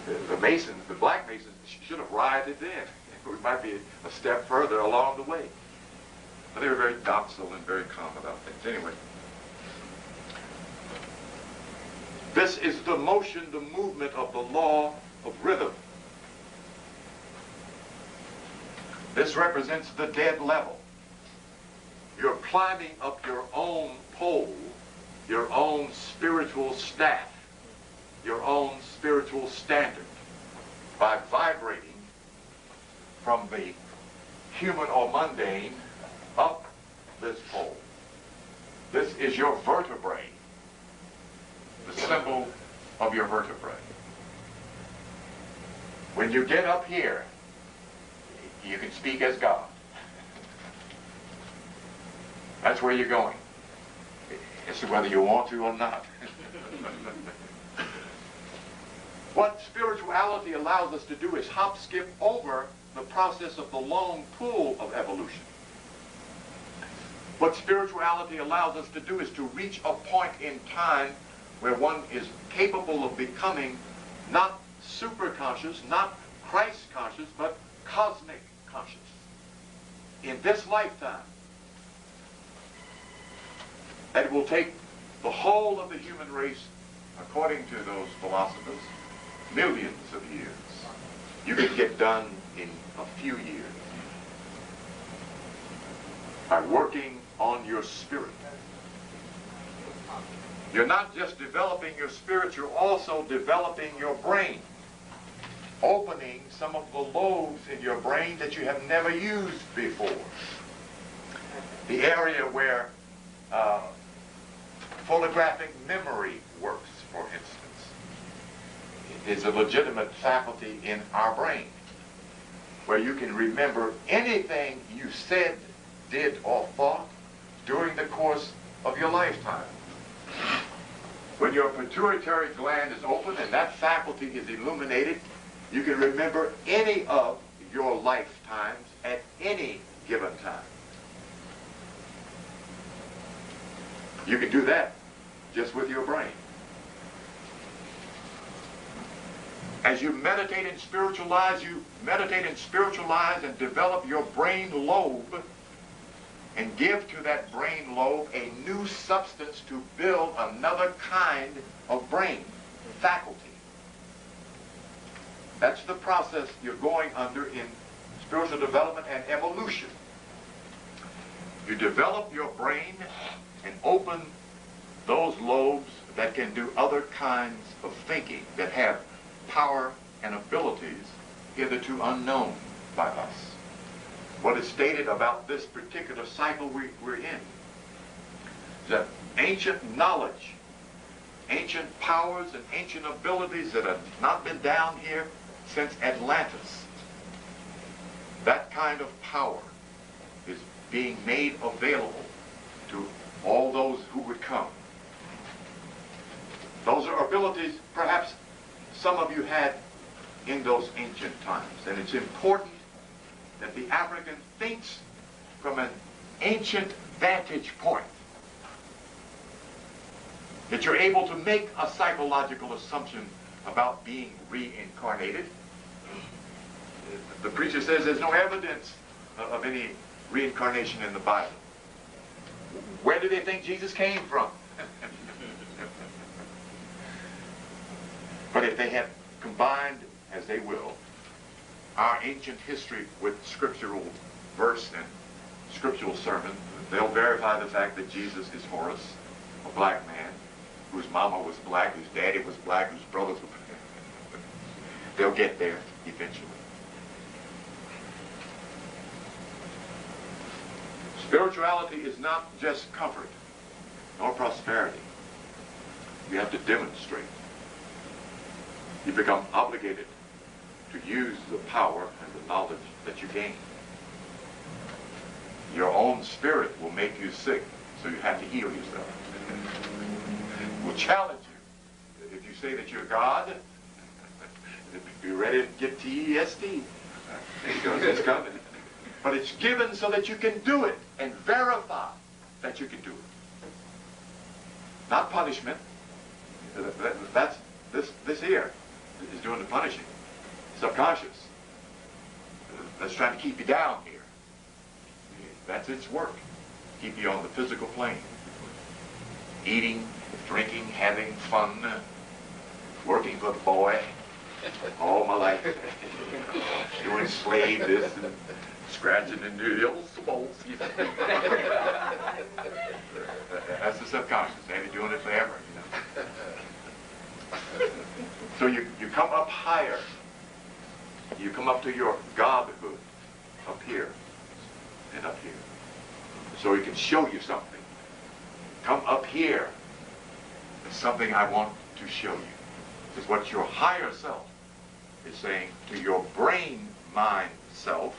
The Masons, the black Masons, should have rioted in. We might be a step further along the way. But they were very docile and very calm about things. Anyway, this is the motion, the movement of the law of rhythm. This represents the dead level. You're climbing up your own pole, your own spiritual staff, your own spiritual standard by vibrating from the human or mundane up this pole. This is your vertebrae, the symbol of your vertebrae. When you get up here, you can speak as God. That's where you're going. It's whether you want to or not. What spirituality allows us to do is hop, skip over the process of the long pull of evolution. What spirituality allows us to do is to reach a point in time where one is capable of becoming not super-conscious, not Christ-conscious, but cosmic conscious. In this lifetime, that it will take the whole of the human race, according to those philosophers, millions of years. You can get done in a few years by working on your spirit. You're not just developing your spirit, you're also developing your brain, opening some of the lobes in your brain that you have never used before. The area where photographic memory works, for instance, is a legitimate faculty in our brain, where you can remember anything you said, did, or thought during the course of your lifetime. When your pituitary gland is open and that faculty is illuminated, you can remember any of your lifetimes at any given time. You can do that just with your brain. As you meditate and spiritualize, and develop your brain lobe and give to that brain lobe a new substance to build another kind of brain faculty. That's the process you're going under in spiritual development and evolution. You develop your brain and open those lobes that can do other kinds of thinking, that have power and abilities hitherto unknown by us. What is stated about this particular cycle we're in is that ancient knowledge, ancient powers, and ancient abilities that have not been down here since Atlantis, that kind of power is being made available to all those who would come. Those are abilities perhaps some of you had in those ancient times. And it's important that the African thinks from an ancient vantage point, that you're able to make a psychological assumption about being reincarnated. The preacher says there's no evidence of any reincarnation in the Bible. Where do they think Jesus came from? But if they have combined, as they will, our ancient history with scriptural verse and scriptural sermon, they'll verify the fact that Jesus is Horus, a black man, whose mama was black, whose daddy was black, whose brothers were black. They'll get there eventually. Spirituality is not just comfort nor prosperity. You have to demonstrate. You become obligated to use the power and the knowledge that you gain. Your own spirit will make you sick, so you have to heal yourself. Will challenge you. If you say that you're God, be ready to get TESD, because it's coming. But it's given so that you can do it and verify that you can do it. Not punishment. That's this here is doing the punishing. Subconscious. That's trying to keep you down here. That's its work. Keep you on the physical plane. Eating, drinking, having fun, working for the boy all my life. Doing slave this and scratching into the old spoles. That's the subconscious. They've been doing it forever, you know. So you come up higher. You come up to your godhood up here and up here. So he can show you something. Come up here. There's something I want to show you. It's what your higher self is saying to your brain, mind, self,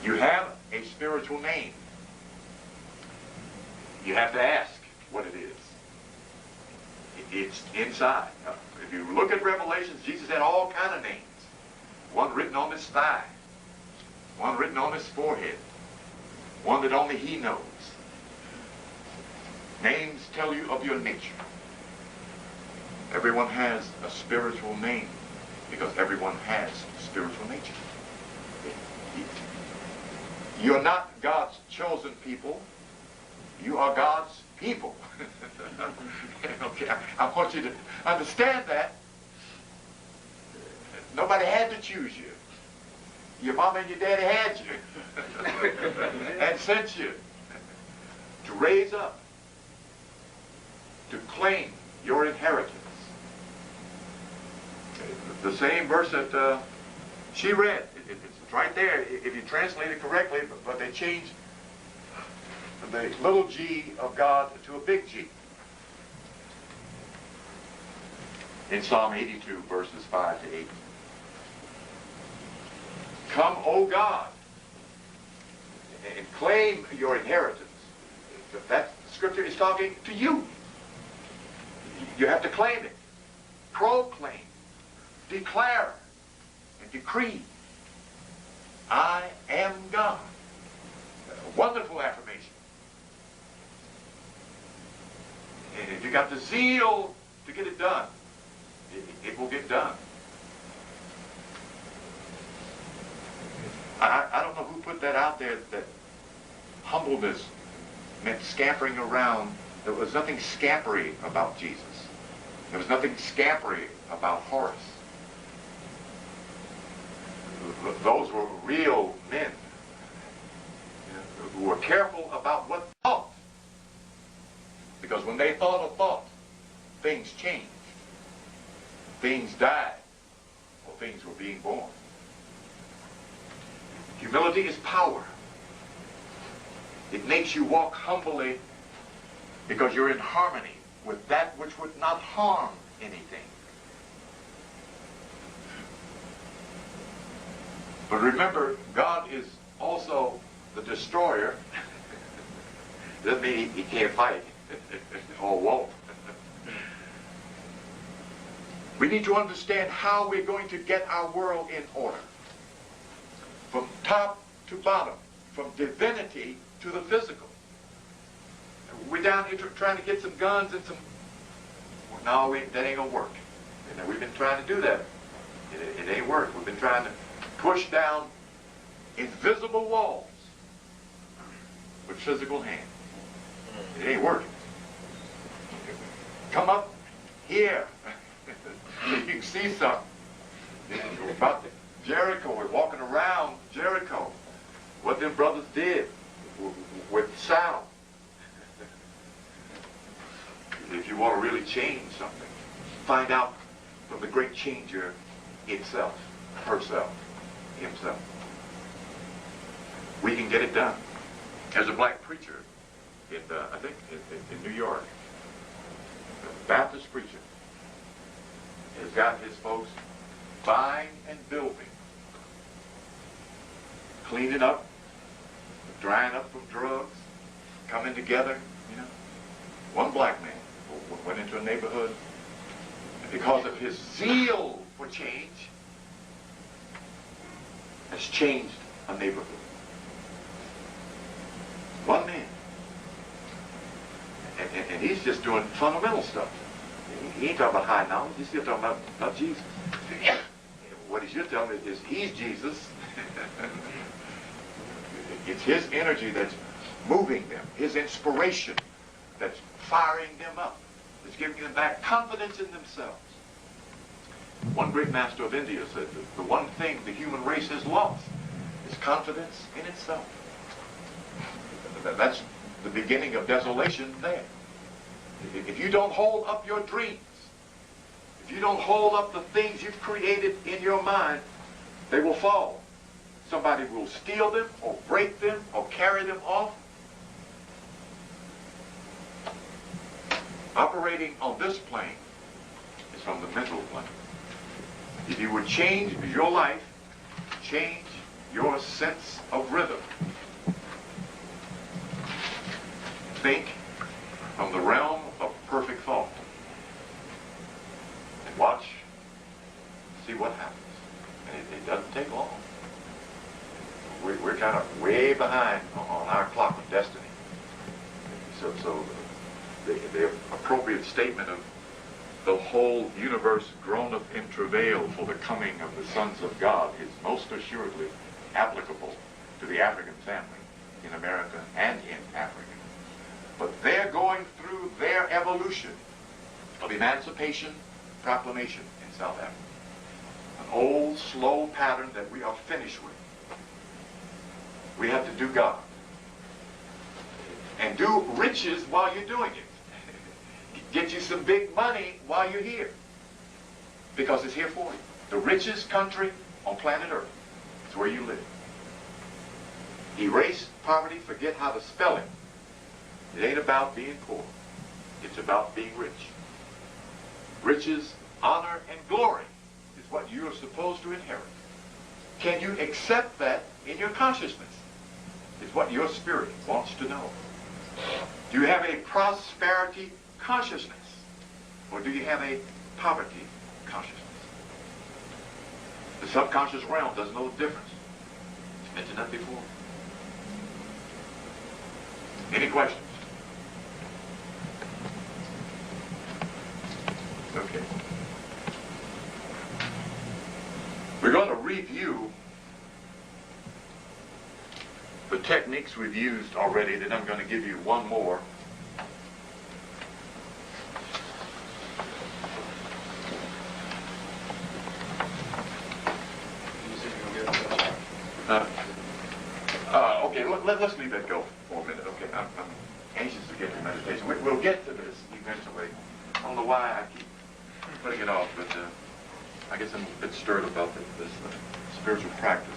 you have a spiritual name. You have to ask what it is. It's inside. If you look at Revelations, Jesus had all kind of names. One written on his thigh. One written on his forehead. One that only he knows. Names tell you of your nature. Everyone has a spiritual name because everyone has a spiritual nature. You're not God's chosen people. You are God's people. Okay, I want you to understand that. Nobody had to choose you. Your mama and your daddy had you and sent you to raise up, to claim your inheritance. The same verse that she read, it's right there if you translate it correctly, but they changed the little g of God to a big G. In Psalm 82, verses 5 to 8. Come, O God, and claim your inheritance. That scripture is talking to you. You have to claim it. Proclaim, declare, and decree. I am God. A wonderful affirmation. And if you got the zeal to get it done, it will get done. I don't know who put that out there, that humbleness meant scampering around. There was nothing scampery about Jesus. There was nothing scampery about Horace. Those were real men who were careful about what they thought. Because when they thought a thought, things changed. Things died, or things were being born. Humility is power. It makes you walk humbly because you're in harmony with that which would not harm anything. But remember, God is also the destroyer. Doesn't mean he can't fight or won't. We need to understand how we're going to get our world in order. From top to bottom, from divinity to the physical. We're down here trying to get some guns and some... No, that ain't going to work. We've been trying to do that. It ain't work. We've been trying to push down invisible walls with physical hands. It ain't working. Come up here. You can see something. About Jericho, we're walking around Jericho. What them brothers did with sound. If you want to really change something, find out from the great changer itself, herself, himself. We can get it done. There's a black preacher in, I think, in New York, a Baptist preacher, has got his folks buying and building, cleaning up, drying up from drugs, coming together, you know. One black man went into a neighborhood, and because of his zeal for change, has changed a neighborhood. One man. And he's just doing fundamental stuff. He ain't talking about high knowledge, he's still talking about Jesus. What he's just telling me is he's Jesus. It's his energy that's moving them, his inspiration that's firing them up, that's giving them back confidence in themselves. One great master of India said that the one thing the human race has lost is confidence in itself. That's the beginning of desolation there. If you don't hold up your dreams, if you don't hold up the things you've created in your mind, they will fall. Somebody will steal them or break them or carry them off. Operating on this plane, from the mental plane. If you would change your life, change your sense of rhythm. Think from the realm of perfect thought. And watch, see what happens. And it doesn't take long. We're kind of way behind on our clock of destiny. So the appropriate statement of the whole universe groaneth in travail for the coming of the sons of God is most assuredly applicable to the African family in America and in Africa. But they're going through their evolution of emancipation proclamation in South Africa. An old, slow pattern that we are finished with. We have to do God. And do riches while you're doing it. Get you some big money while you're here. Because it's here for you. The richest country on planet Earth. It's where you live. Erase poverty, forget how to spell it. It ain't about being poor. It's about being rich. Riches, honor, and glory is what you are supposed to inherit. Can you accept that in your consciousness? Is what your spirit wants to know. Do you have a prosperity consciousness? Or do you have a poverty consciousness? The subconscious realm doesn't know the difference. It's mentioned that before. Any questions? Okay. We're going to review the techniques we've used already, then I'm going to give you one more. Okay, let's leave that go for a minute. Okay, I'm anxious to get to meditation. We'll get to this eventually. I don't know why I keep putting it off, but I guess I'm a bit stirred about this spiritual practice.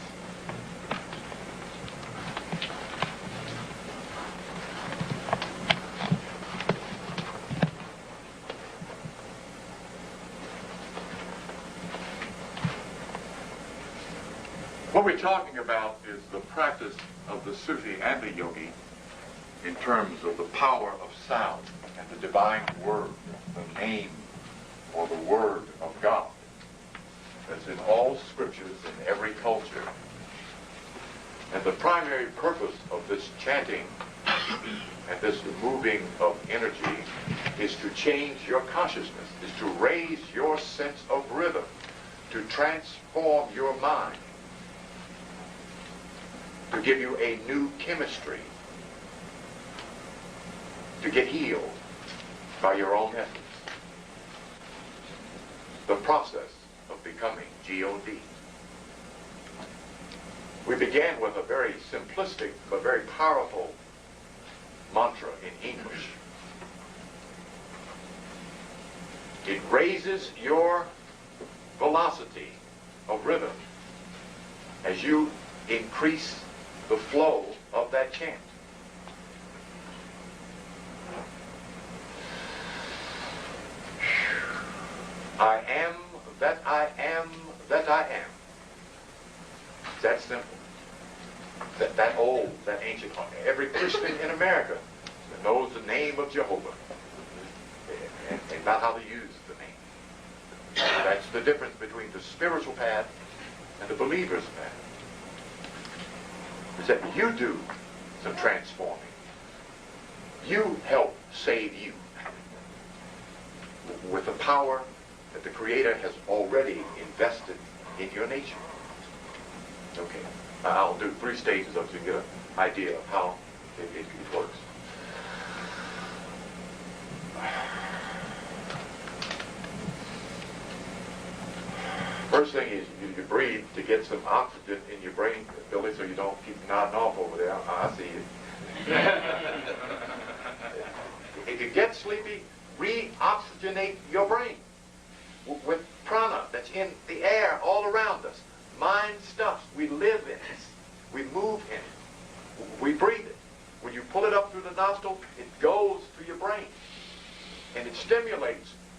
What we're talking about is the practice of the Sufi and the yogi in terms of the power of sound and the divine word, the name or the word of God that's in all scriptures in every culture. And the primary purpose of this chanting and this moving of energy is to change your consciousness, is to raise your sense of rhythm, to transform your mind, to give you a new chemistry, to get healed by your own methods. The process of becoming G-O-D. We began with a very simplistic but very powerful mantra in English. It raises your velocity of rhythm as you increase the flow of that chant. I am that I am that I am. It's that simple. That old, that ancient. Every Christian in America knows the name of Jehovah and not how to use the name. That's the difference between the spiritual path and the believer's path. Is that you do some transforming. You help save you with the power that the Creator has already invested in your nature. Okay, I'll do 3 stages of it so you get an idea of how it works. First thing is you breathe to get some oxygen in your brain, Billy, so you don't keep nodding off over there. I see you. If you get sleepy, re-oxygenate your brain with prana that's in the air all around us. Mind stuffs. We live in it. We move in it. We breathe it. When you pull it up through the nostril, it goes to your brain. And it stimulates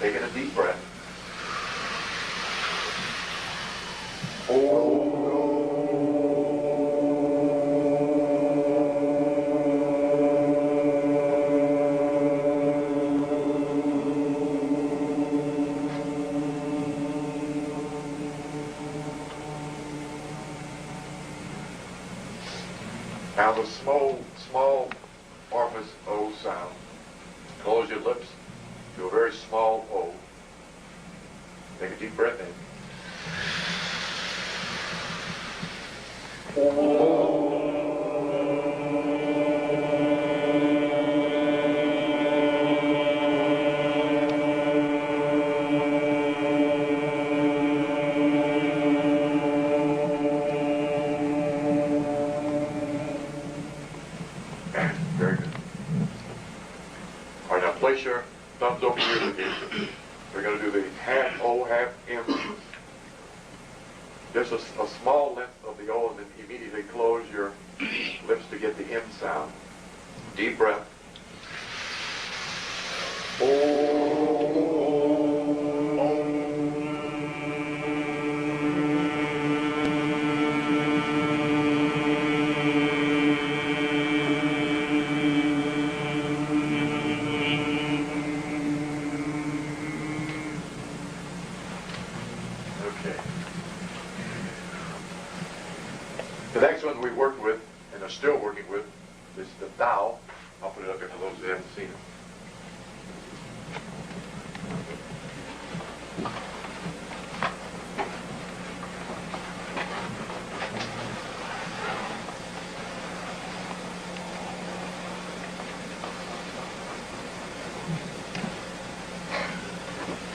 Taking a deep breath. Now the small orifice O sound. Close your lips to a very small O. Take a deep breath in. Very good. All right, now place your thumbs over here with you. We're going to do the half O, half M. Just a small length of the O, and then immediately close your lips to get the M sound. Deep breath. Okay. The next one we worked with, and are still working with, is the Tao. I'll put it up here for those that haven't seen it.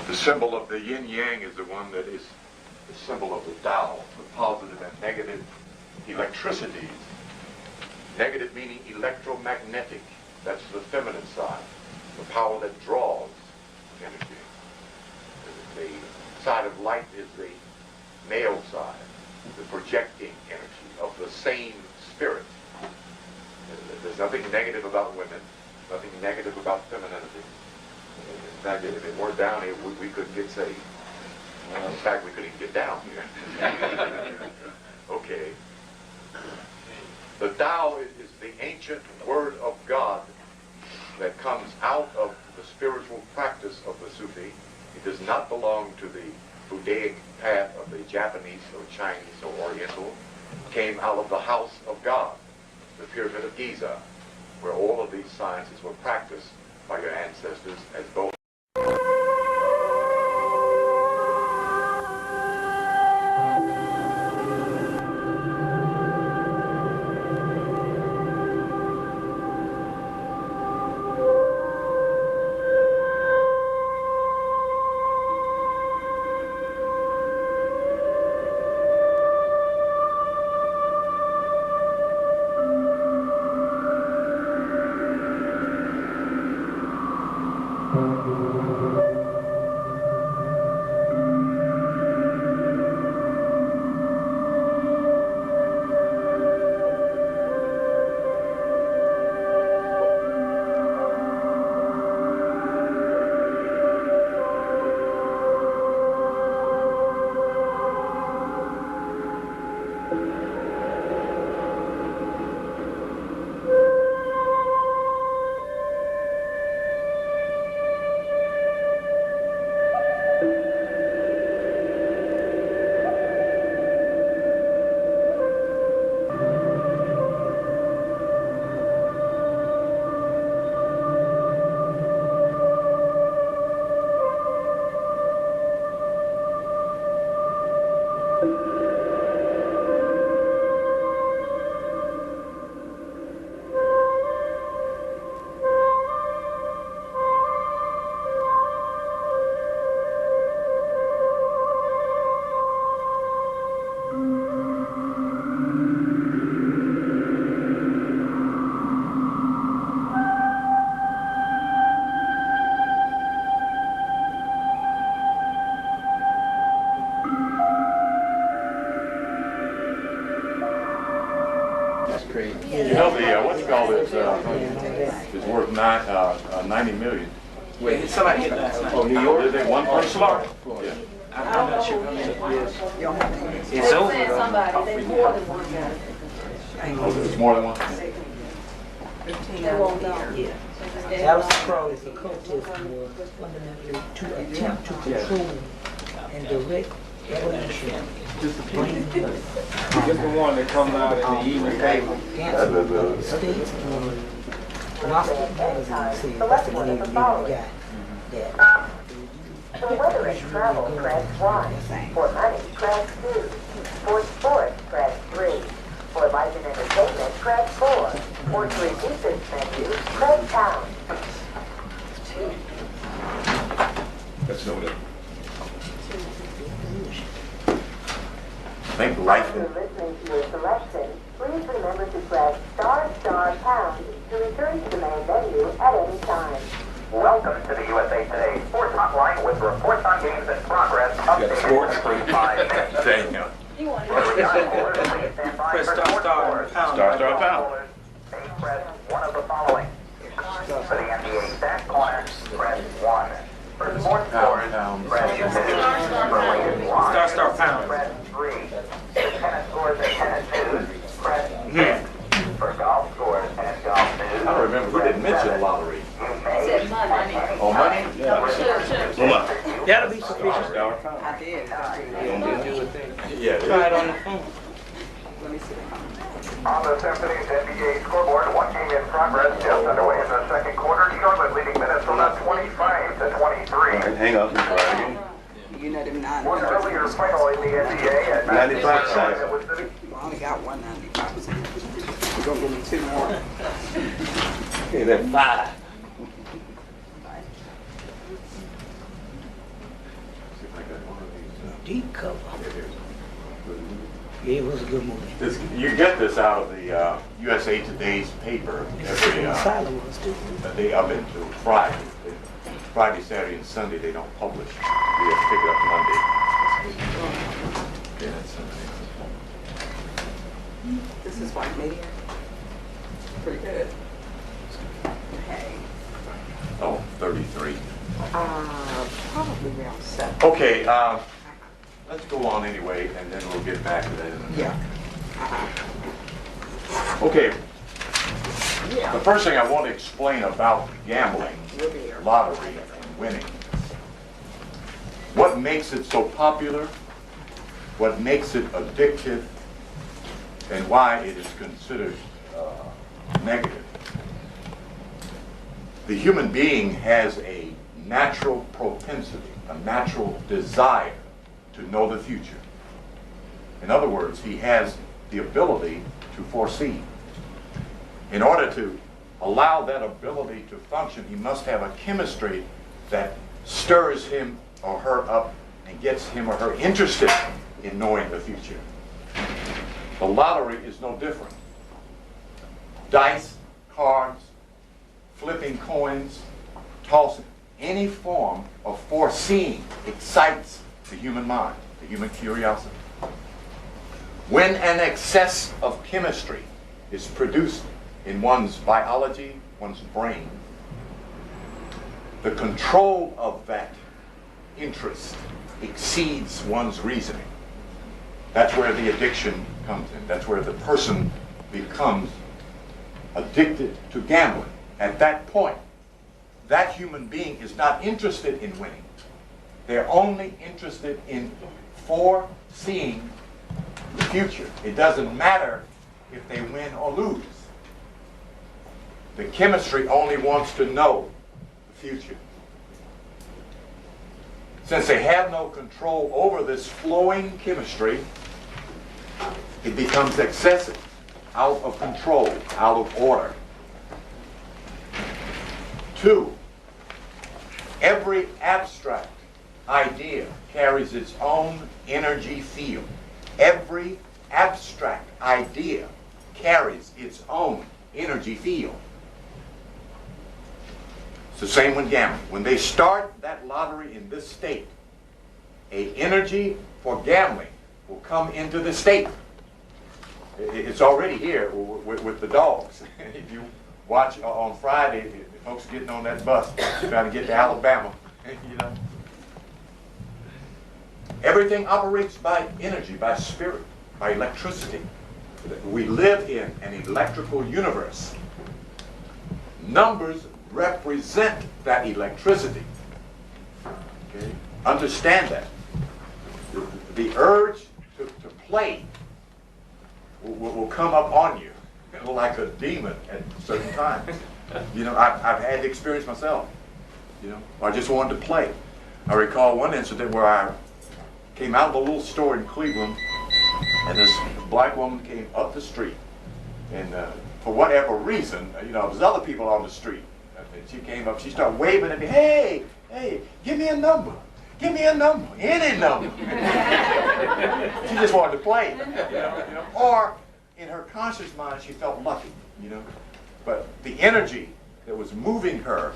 The symbol of the yin-yang is the one that is the symbol of the Tao, the positive and negative electricities. Negative meaning electromagnetic. That's the feminine side, the power that draws energy. The side of light is the male side, the projecting energy of the same spirit. There's nothing negative about women, nothing negative about femininity. In fact, if it weren't down here, we couldn't get saved. In fact, we couldn't even get down here. Okay. The Tao is the ancient word of God that comes out of the spiritual practice of the Sufi. It does not belong to the Buddhic path of the Japanese or Chinese or Oriental. It came out of the house of God, the Pyramid of Giza, where all of these sciences were practiced by your ancestors as both. You know, the what you call this is worth 90 million. Wait, somebody hit last night. Oh, New York? Did they one person? Florida. Yeah. I'm not sure how many years. It's They're over. saying somebody, they more than one guy. It's more than one. They won't know. That was the crow. The cultism was fundamentally to attempt to control and direct evolution. Just the one that comes out in the evening paper. States Gnostic magazine said that's the name we got that. For weather and travel, press 1. For money, press 2. For sports, press 3. For life and entertainment, press 4. Or to repeat this menu, press pound. That's no good. Think life. After listening to your selection, please remember to press **# to return to the main menu at any time. Welcome to the USA Today Sports Hotline with reports on games in progress. Updated sports. every 5 minutes. Thank you. Every callers, please stand by Press for star, sports star, scores. pound. Star, pound. Callers may press one of the following. For the NBA back corner, press 1. For sports scores, press 2. For latest lines, Star, pound. press 3. For tennis scores and tennis news, press 6. For golf scores and golf news, I don't remember who didn't mention the lottery. you may Said money. Oh, money? Sure. That'll be sufficient. Yeah. Try it on the phone. On the Symphony's NBA scoreboard, one game in progress, just underway in the second quarter. Charlotte leading Minnesota 25-23. Hang on, try again. You know them 9. One earlier final in the NBA at 95 cents. It was the I only got 195 cents. You're going to give me 2 more. Okay, that's 5. Deep cover. Yeah, it was a good movie. You get this out of the USA Today's paper every Asylum was too. day up into Friday. Friday, Saturday, and Sunday they don't publish. We have to pick it up Monday. Okay, that's Sunday. This is white media. Pretty good. Okay. Oh, 33. Probably around 7. Okay, let's go on anyway, and then we'll get back to that in a minute. Yeah. Okay, Yeah. the first thing I want to explain about gambling, lottery, and winning. What makes it so popular, what makes it addictive, and why it is considered negative. The human being has a natural propensity, a natural desire to know the future. In other words, he has the ability to foresee. In order to allow that ability to function, he must have a chemistry that stirs him or her up and gets him or her interested in knowing the future. The lottery is no different. Dice, cards, flipping coins, tossing, any form of foreseeing excites the human mind, the human curiosity. When an excess of chemistry is produced in one's biology, one's brain, the control of that interest exceeds one's reasoning. That's where the addiction comes in. That's where the person becomes addicted to gambling. At that point, that human being is not interested in winning. They're only interested in foreseeing the future. It doesn't matter if they win or lose. The chemistry only wants to know the future. Since they have no control over this flowing chemistry, it becomes excessive, out of control, out of order. 2, every abstract idea carries its own energy field. Every abstract idea carries its own energy field. It's the same with gambling. When they start that lottery in this state, an energy for gambling will come into the state. It's already here with the dogs. If you watch on Friday, the folks getting on that bus trying to get to Alabama, you know. Everything operates by energy, by spirit, by electricity. We live in an electrical universe. Numbers represent that electricity. Okay? Understand that. The urge to play will come up on you like a demon at certain times. You know, I've had the experience myself. You know, I just wanted to play. I recall one incident where I came out of a little store in Cleveland, and this black woman came up the street, and for whatever reason, you know, there was other people on the street, and she came up, she started waving at me, hey, give me a number. Give me a number, any number. She just wanted to play, you know. Or in her conscious mind, she felt lucky, you know. But the energy that was moving her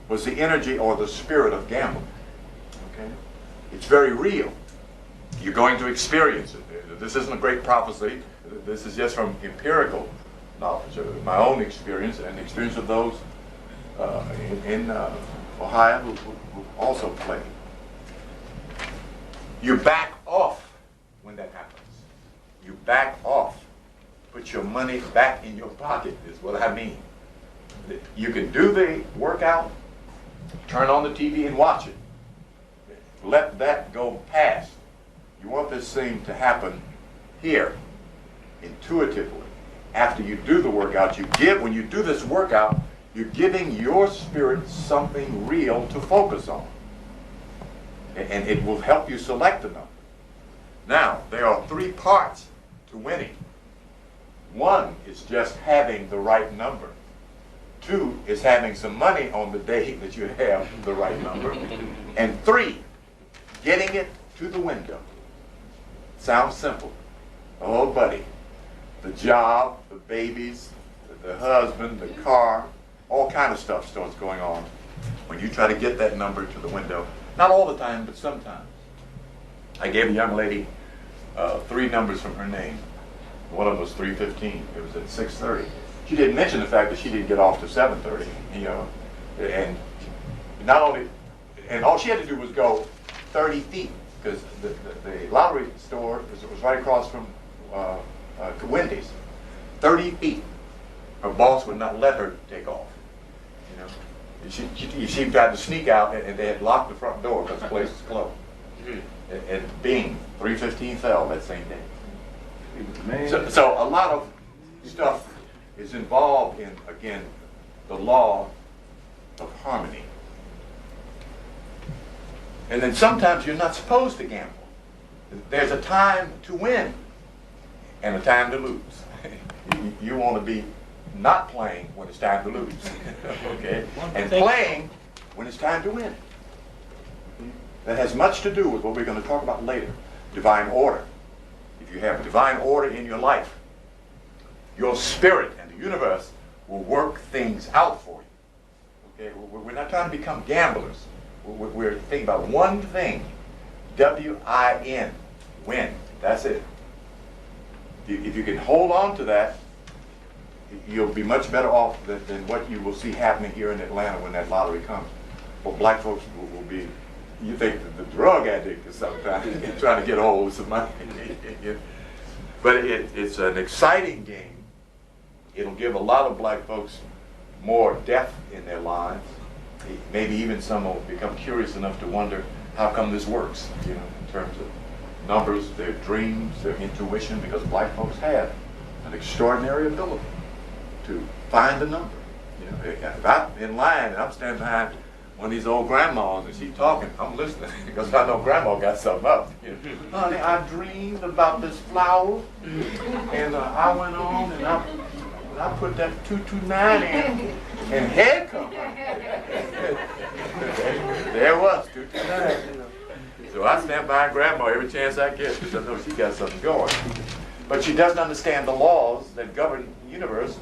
was the energy or the spirit of gambling. Okay, it's very real. You're going to experience it. This isn't a great prophecy. This is just from empirical knowledge, my own experience and the experience of those in Ohio who also play. You back off when that happens. You back off. Put your money back in your pocket is what I mean. You can do the workout, turn on the TV and watch it. Let that go past. You want this thing to happen here, intuitively. After you do the workout, when you do this workout, you're giving your spirit something real to focus on. And it will help you select a number. Now, there are 3 parts to winning. 1 is just having the right number. 2 is having some money on the day that you have the right number. And 3, getting it to the window. Sounds simple. Oh, buddy. The job, the babies, the husband, the car, all kind of stuff starts going on when you try to get that number to the window. Not all the time, but sometimes. I gave a young lady 3 numbers from her name. One of them was 315. It was at 6:30. She didn't mention the fact that she didn't get off to 7:30. You know, and not only, and all she had to do was go 30 feet because the lottery store was right across from Wendy's. 30 feet. Her boss would not let her take off. You know. She tried to sneak out, and they had locked the front door because the place was closed. And bing, 315 fell that same day. So a lot of stuff is involved in, again, the law of harmony. And then sometimes you're not supposed to gamble. There's a time to win and a time to lose. You want to be not playing when it's time to lose, okay? And playing when it's time to win. That has much to do with what we're going to talk about later, divine order. If you have divine order in your life, your spirit and the universe will work things out for you. Okay? We're not trying to become gamblers. We're thinking about one thing, W-I-N, win. That's it. If you can hold on to that, you'll be much better off than what you will see happening here in Atlanta when that lottery comes. Well, black folks will be, you think the drug addict is sometimes trying to get hold of some money. But it's an exciting game. It'll give a lot of black folks more depth in their lives. Maybe even some will become curious enough to wonder how come this works, you know, in terms of numbers, their dreams, their intuition, because black folks have an extraordinary ability to find the number. You know, if I'm in line and I'm standing behind one of these old grandmas and she's talking, I'm listening because I know grandma got something up. You know, honey, I dreamed about this flower, and I went on and I put that 229 in, and head come out. There it was, 229. You know. So I stand by grandma every chance I get because I know she got something going. But she doesn't understand the laws that govern the universe.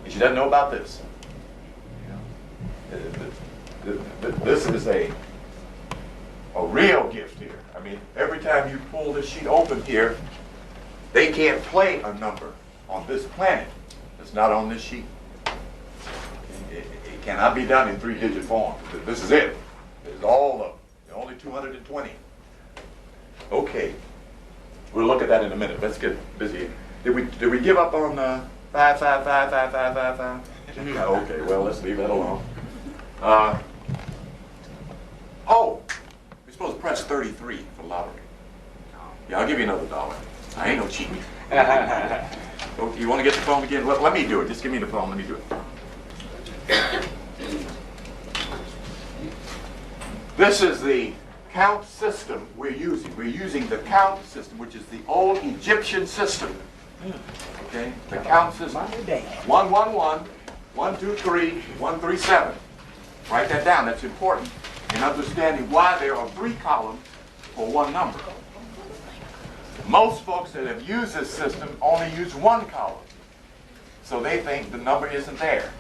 And she doesn't know about this. You know, this is a real gift here. I mean, every time you pull this sheet open here, they can't play a number on this planet that's not on this sheet. cannot be done in 3-digit form. This is it. This is all of them. There are only 220. Okay. We'll look at that in a minute. Let's get busy. Did we give up on 5, 5, 5, 5, 5, 5, 5? Okay, well, let's leave that alone. Oh, we're supposed to press 33 for lottery. Yeah, I'll give you another $1. I ain't no cheat. Oh, you want to get the phone again? Let me do it. Just give me the phone. Let me do it. This is the count system we're using. We're using the count system, which is the old Egyptian system. Okay? The count system. 111, 123, 137. Write that down. That's important in understanding why there are 3 columns for one number. Most folks that have used this system only use 1 column. So they think the number isn't there.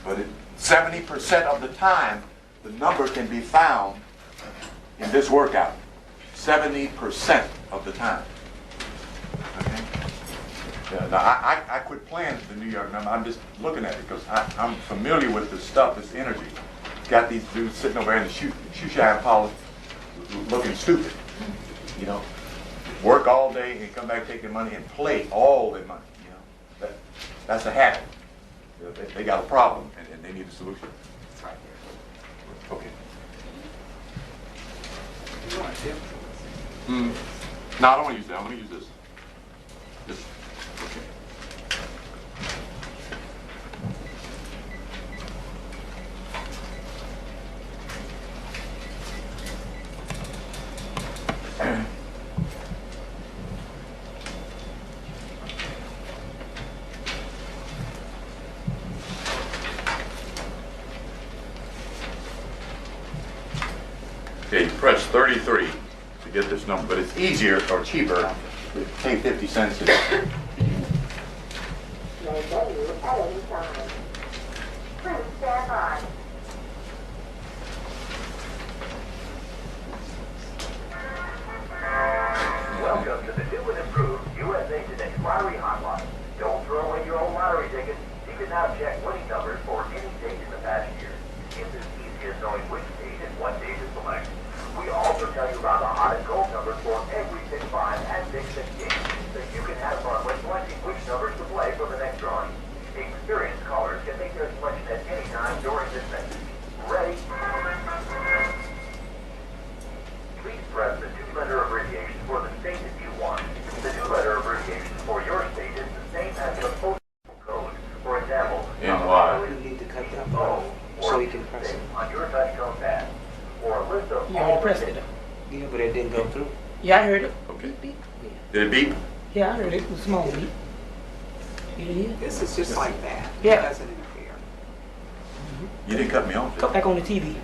But 70% of the time, the number can be found in this workout. 70% of the time. Okay? Yeah, now, I quit playing the New York number. I'm just looking at it because I'm familiar with this stuff, this energy. Got these dudes sitting over there in the shoe shine polish looking stupid. You know, work all day and come back, take their money and play all their money. You know, that's a habit. They got a problem and they need a solution. Okay. No, I don't want to use that. I'm going to use this. This. Okay. Okay, you press 33 to get this number, but it's easier or cheaper to pay 50 cents. No menu at any time. Please stand by. Welcome to the new and improved USA Today Lottery Hotline. Don't throw away your old lottery tickets. You can now check winning numbers for any date in the past year. It's as easy as knowing which date and what date to select. We also tell you about the hot and cold numbers for every Big 5 and Big 6 game, so you can have fun when selecting which numbers to play for the next drawing. Experienced callers can make their selection at any time during this message. Ready? Please press the 2-letter abbreviation for the state that you want. The 2-letter abbreviation for your state is the same as the postal code. For example, NY. You need to cut that O so you can press it. on your touchtone pad. For a list of You all already the pressed it. Yeah, but it didn't go through. Yeah, I heard it. Okay. Beep. Did it beep? Yeah, I heard it. It was small beep. You didn't hear? This is just like that. Yeah. It doesn't interfere. You didn't cut me off. Cut back on the TV.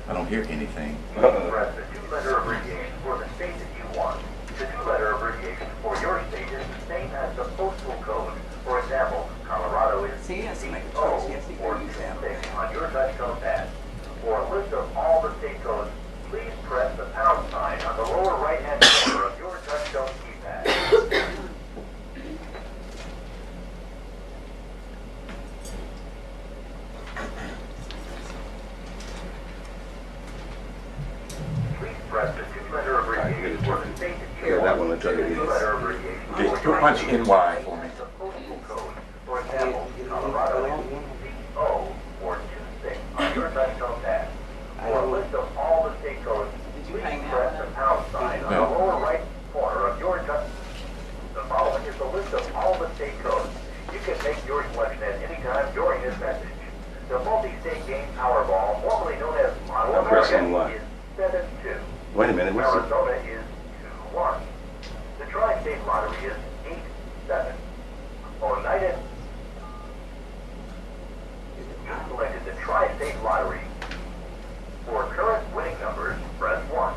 I don't hear anything. press the 2-letter abbreviation for the state that you want. The 2-letter abbreviation for your state is the same as the postal code. For example, Colorado is See, he has to make a O choice. Yes, he or can use that. 6 on your touchtone pad. For a list of all the state codes, please press the pound sign on the lower right-hand corner of your touchtone keypad. Please press the 2-letter abbreviation for the state that you Yeah, want. that one looks like it is. 2-letter abbreviation for Okay, your punch state NY for me. is the postal code. For example, Colorado is CO or 26 on your touchtone pad. For a list of all the state codes, Did you please hang press out? the pound sign on No. the lower right corner of your touch. The following is a list of all the state codes. You can make your selection at any time during this message. The multi-state game Powerball, formerly known as Mono Press America, NY. is 7-2. Wait a minute, what's it? Arizona is 2-1. The Tri-State Lottery is 8-7. Oneida, you selected the Tri-State Lottery. For current winning numbers, press 1.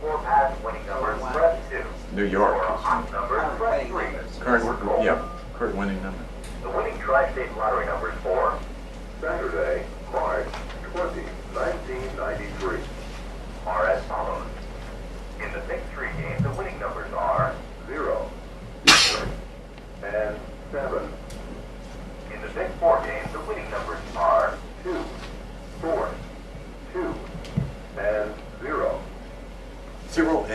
For past winning numbers, press 2. New York. For hot numbers, press 3. Current winning number. The winning Tri-State Lottery numbers for Saturday, March 20, 1993 are as follows. In the Big 3 game, the winning numbers are 0, 6, and 7. In the Big 4 game,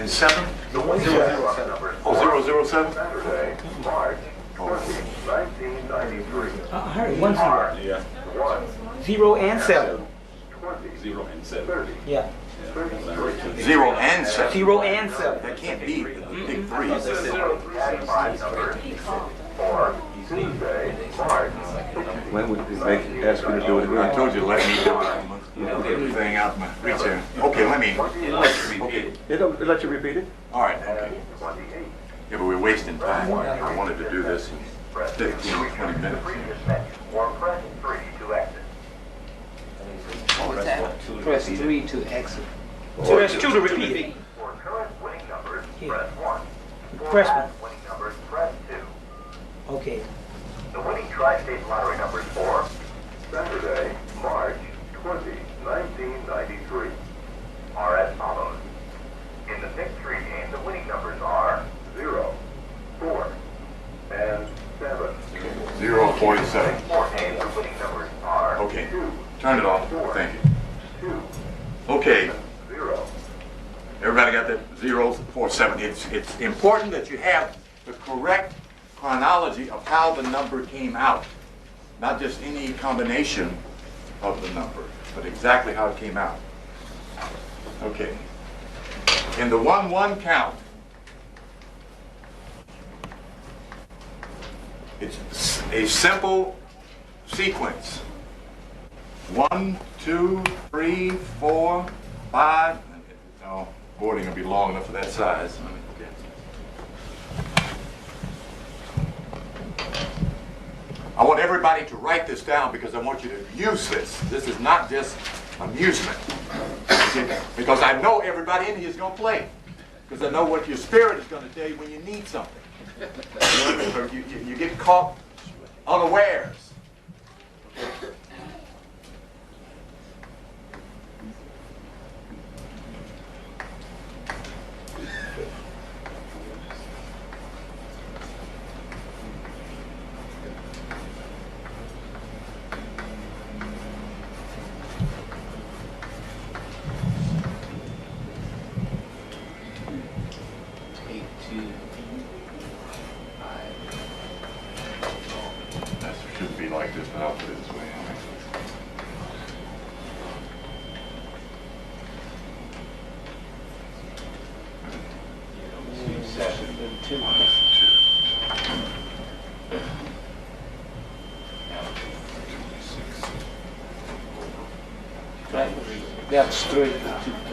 and 7? Numbers Oh, 007? Saturday, March 20, 1993. I heard 1 0. Yeah. 1, 0 and 7. 20, 0 and 7. 30, Yeah. 33. 0 and 7. 0 and 7. That can't be the big 3. Add 5 numbers for Tuesday, March. When would you ask you to do it I again? told you to let me do it. I'm gonna get everything out my reach here. Okay, let me. Okay. It'll let you repeat it? All right, okay. 28. Yeah, but we're wasting time. I wanted to do this in Press 15, 20 minutes. previous menu or press 3 to exit. Press 3 to exit. So there's 2 to repeat it. For current winning numbers, Here. press 1. For Press past winning numbers, press 2. Okay. The winning tri-state lottery numbers for Saturday, March 20, 1993 are as follows. In the pick 3 game, the winning numbers are 0, 4, and 7. 047. 4 game, the winning numbers are Okay. 2, Turn it off. Thank you. 2, Okay. 0. Everybody got that 047? It's important that you have the correct chronology of how the number came out. Not just any combination of the number, but exactly how it came out. Okay. In the 1-1 count, it's a simple sequence. 1, 2, 3, 4, 5. No, boarding will be long enough for that size. Okay. I want everybody to write this down because I want you to use this. This is not just amusement. Okay? Because I know everybody in here is going to play. Because I know what your spirit is going to tell you when you need something. You get caught unawares. That shouldn't be like this, but I'll put it this way. That's 3.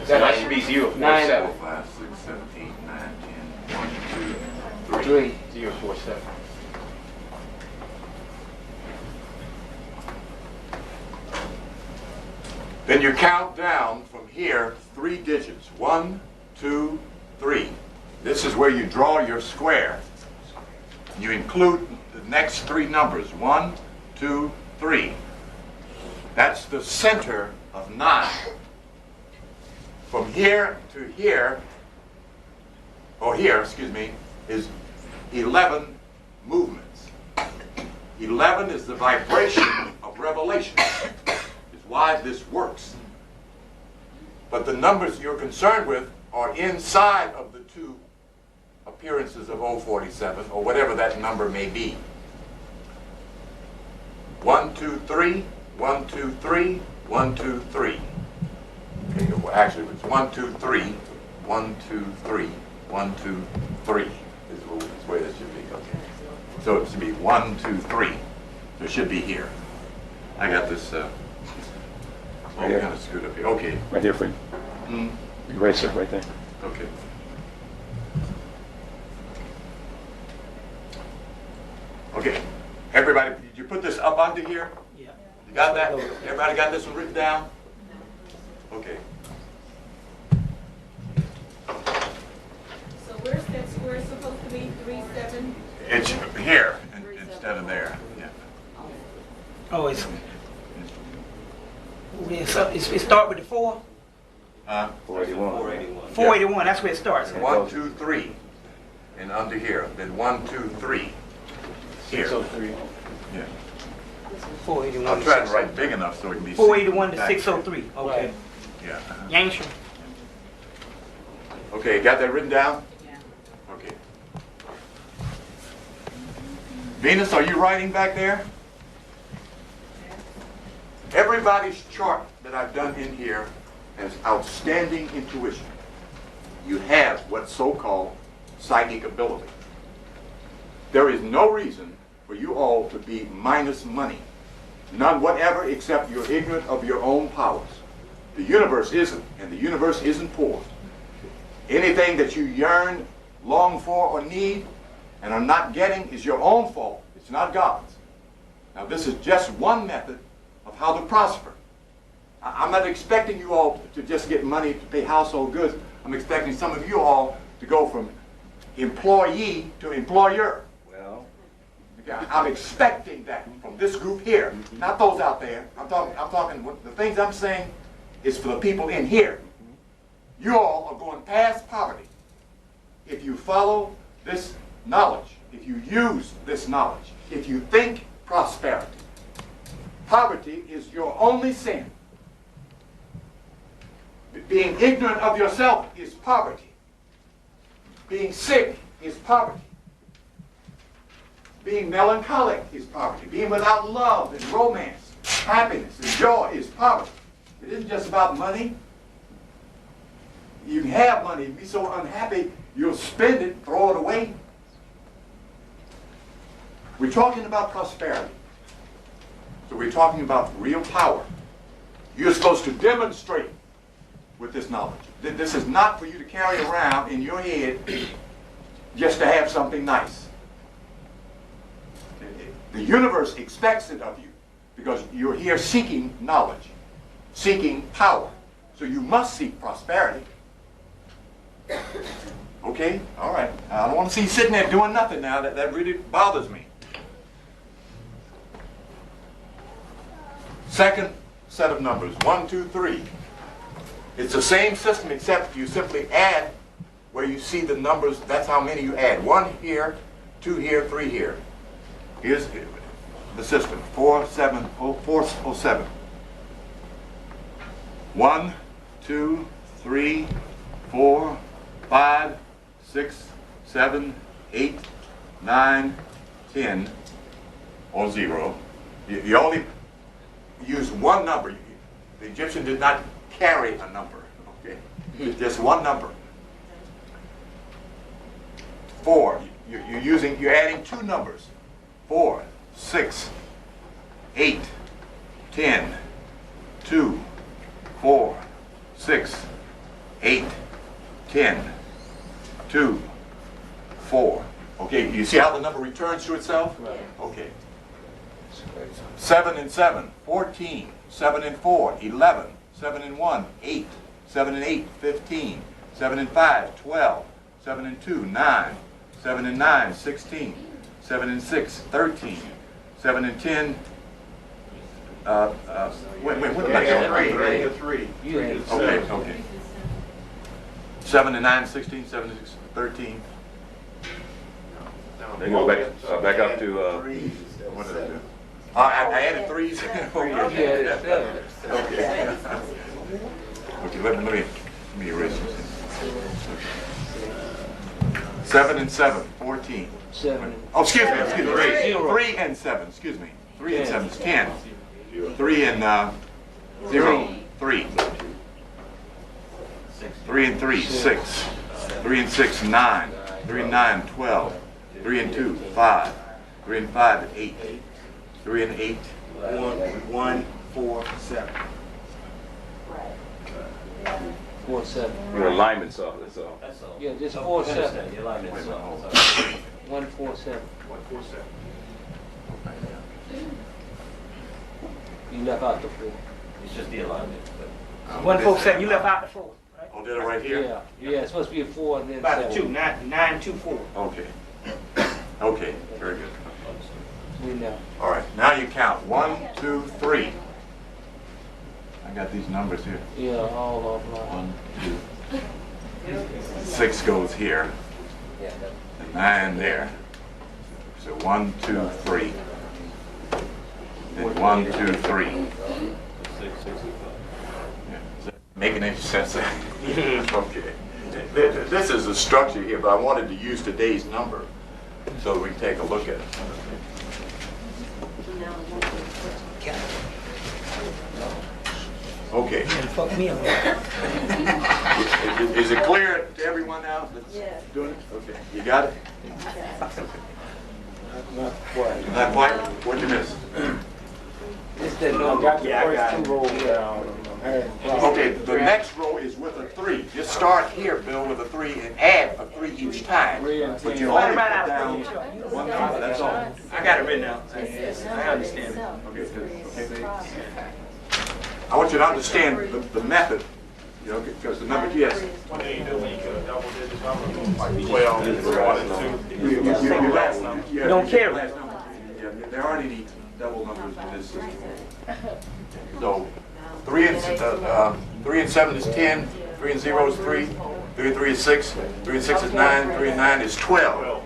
That should be 047. 4, 5, 6, 7, 8, 9, 10, 1, 2, 3. 047. Then you count down from here 3 digits. 1, 2, 3. This is where you draw your square. You include the next 3 numbers. 1, 2, 3. That's the center of 9. From here to here, or here, excuse me, is 11 movements. 11 is the vibration of revelation. Is why this works. But the numbers you're concerned with are inside of the 2 appearances of 047, or whatever that number may be. 1, 2, 3, 1, 2, 3, 1, 2, 3. Okay, well, actually, it's 1, 2, 3, 1, 2, 3, 1, 2, 3 is the way that should be. Okay. So it should be 1, 2, 3. So it should be here. I got this all kind of screwed up here. Okay. Right here for you. Eraser right there. Okay. Okay. Everybody, did you put this up under here? Yeah. You got that? Everybody got this one written down? Okay. So where's that square supposed to be? 3, 7? It's here instead of there. Yeah. Oh, it start with the 4? 481. 481, that's where it starts. 1, 2, 3. And under here. Then 1, 2, 3. Here. 603. Yeah. 481. I'll try to write big enough so it can be 481 to back. 603. Okay. Yeah. Yankshire. Okay, got that written down? Yeah. Okay. Venus, are you writing back there? Everybody's chart that I've done in here has outstanding intuition. You have what's so-called psychic ability. There is no reason for you all to be minus money. None whatever, except you're ignorant of your own powers. The universe isn't, and the universe isn't poor. Anything that you yearn, long for, or need, and are not getting is your own fault. It's not God's. Now, this is just one method of how to prosper. I'm not expecting you all to just get money to pay household goods. I'm expecting some of you all to go from employee to employer. Well, I'm expecting that from this group here, not those out there. I'm talking. The things I'm saying is for the people in here. You all are going past poverty if you follow this knowledge, if you use this knowledge, if you think prosperity. Poverty is your only sin. Being ignorant of yourself is poverty. Being sick is poverty. Being melancholic is poverty. Being without love and romance, happiness and joy is poverty. It isn't just about money. You can have money and be so unhappy you'll spend it, throw it away. We're talking about prosperity. So we're talking about real power. You're supposed to demonstrate with this knowledge. This is not for you to carry around in your head just to have something nice. The universe expects it of you because you're here seeking knowledge, seeking power. So you must seek prosperity. Okay? All right. I don't want to see you sitting there doing nothing now. That really bothers me. Second set of numbers, 1, 2, 3. It's the same system except you simply add where you see the numbers. That's how many you add. 1 here, 2 here, 3 here. Here's the system. 4, 7, 4, 7. 1, 2, 3, 4, 5, 6, 7, 8, 9, 10, or 0. You only use one number. The Egyptian did not carry a number. Okay, just one number. 4. You're adding 2 numbers. 4, 6, 8, 10, 2, 4, 6, 8, 10, 2, 4. Okay, you see how the number returns to itself? Right. Okay. 7 and 7, 14. 7 and 4, 11. 7 and 1, 8. 7 and 8, 15. 7 and 5, 12. 7 and 2, 9. 7 and 9, 16. 7 and 6, 13. 7 and 10, what did I get? 3. Okay. 7 and 9, 16, 7 and 6, 13. they go back up to, What did I do? I added 3s. Okay. Okay, let me erase this. 7 and 7, 14. 7. Oh, excuse me. 3 and 7, excuse me. 3 and 7 is 10. 3 and 0, 3. 3 and 3, 6. 3 and 6, 9. 3 and 9, 12. 3 and 2, 5. 3 and 5, 8. 3 and 8, 1, 4, 7. 4, 7. your alignment's off, that's all. Yeah, just 4, 7. Wait a minute, hold on. 1, 4, 7. 1, 4, 7. You left out the 4. It's just the alignment. 1, 4, 7. You left out the 4. Right? Oh, did it right here? Yeah, it's supposed to be a 4 and then About 7. the 2. 9, 2, 4. Okay. Okay, very good. We know. All right, now you count. 1, 2, 3. I got these numbers here. Yeah, all of them. 1, 2. 6 goes here. And 9 there. So 1, 2, 3. Then 1, 2, 3. Yeah. Is that making any sense? Okay. This is the structure here, but I wanted to use today's number so we can take a look at it. Okay. Fuck me up. Is it clear to everyone now? Yes. Doing it? Okay. You got it? Not quite. Not quite? What'd you miss? It's that I number. got the first 2 rows down. I'm having problems. Okay, the next row is with a 3. Just start here, Bill, with a 3 and add a 3 each time. 3 and 10. But you only put down one number, that's all. I got it written out. I understand. Okay, good. I want you to understand the method, you know, because the number, yes. What do you do when you get a double digit number? Like 12, 1 and 2. You don't carry. Yeah, there aren't any double numbers in this system. So 3 and 7 is 10, 3 and 0 is 3, 3 and 3 is 6, 3 and 6 is 9, 3 and 9 is 12.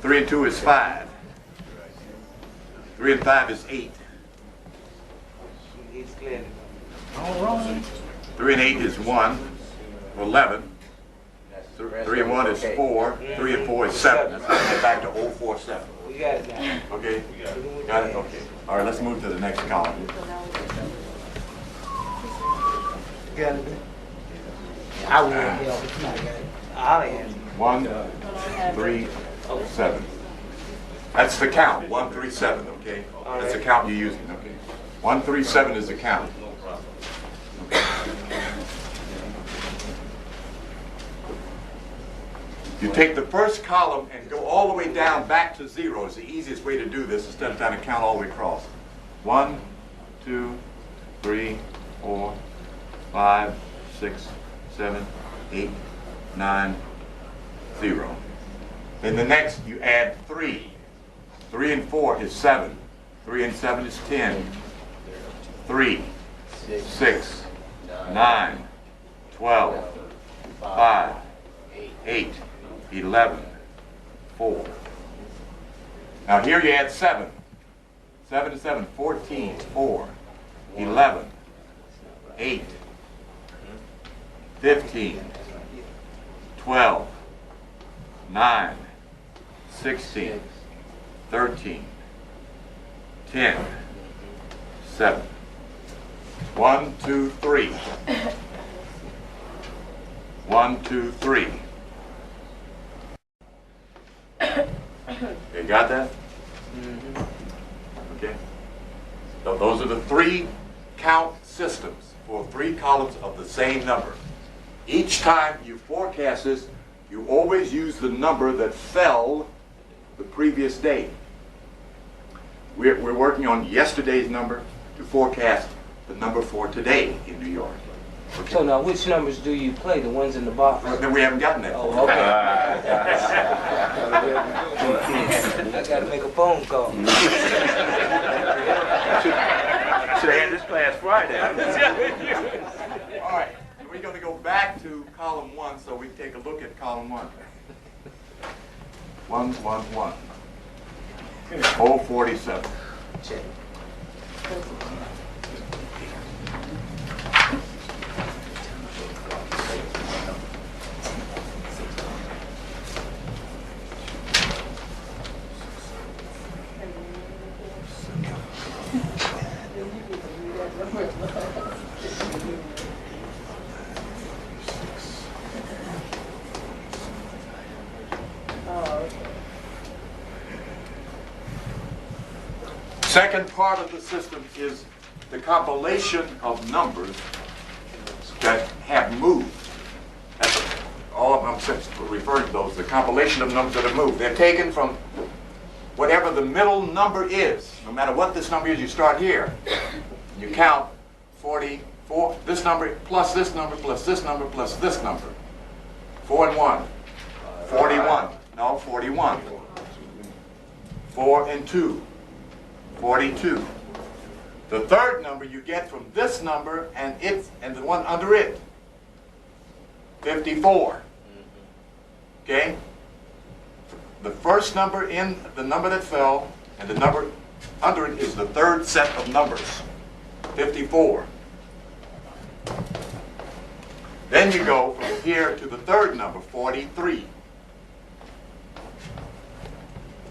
3 and 2 is 5. 3 and 5 is 8. He's clear. 3 and 8 is 1, 11. 3 and 1 is 4. 3 and 4 is 7. Let's get back to 047. We got it now. Okay? Got it? Okay. All right, let's move to the next column. Got it. I will help, but somebody got it. I'll answer. 1, 3, 7. That's the count. 1, 3, 7. Okay. That's the count you're using. Okay. 1, 3, 7 is the count. Okay. You take the first column and go all the way down back to 0. It's the easiest way to do this instead of trying to count all the way across. 1, 2, 3, 4, 5, 6, 7, 8, 9, 0. Then the next you add 3. 3 and 4 is 7. 3 and 7 is 10. 3, 6, 9, 12, 5, 8, 11, 4. Now here you add 7. 7 to 7, 14, 4, 11, 8, 15, 12, 9, 16, 13, 10, 7. 1, 2, 3. 1, 2, 3. You got that? Okay. So those are the 3 count systems for 3 columns of the same number. Each time you forecast this, you always use the number that fell the previous day. We're working on yesterday's number to forecast the number for today in New York. Okay. So now, which numbers do you play? The ones in the box? Then we haven't gotten that. Oh, okay. I gotta make a phone call. Should have had this class Friday. All right, so we're going to go back to column 1 so we can take a look at column 1. 1, 1, 1. 047. Check. Second part of the system is the compilation of numbers that have moved. That's all I'm referring to those, the compilation of numbers that have moved. They're taken from whatever the middle number is. No matter what this number is, you start here. You count 44, this number plus this number plus this number plus this number. 4 and 1. 41. No, 41. 4 and 2. 42. The third number you get from this number and the one under it. 54. Okay? The first number in the number that fell and the number under it is the third set of numbers. 54. Then you go from here to the third number, 43.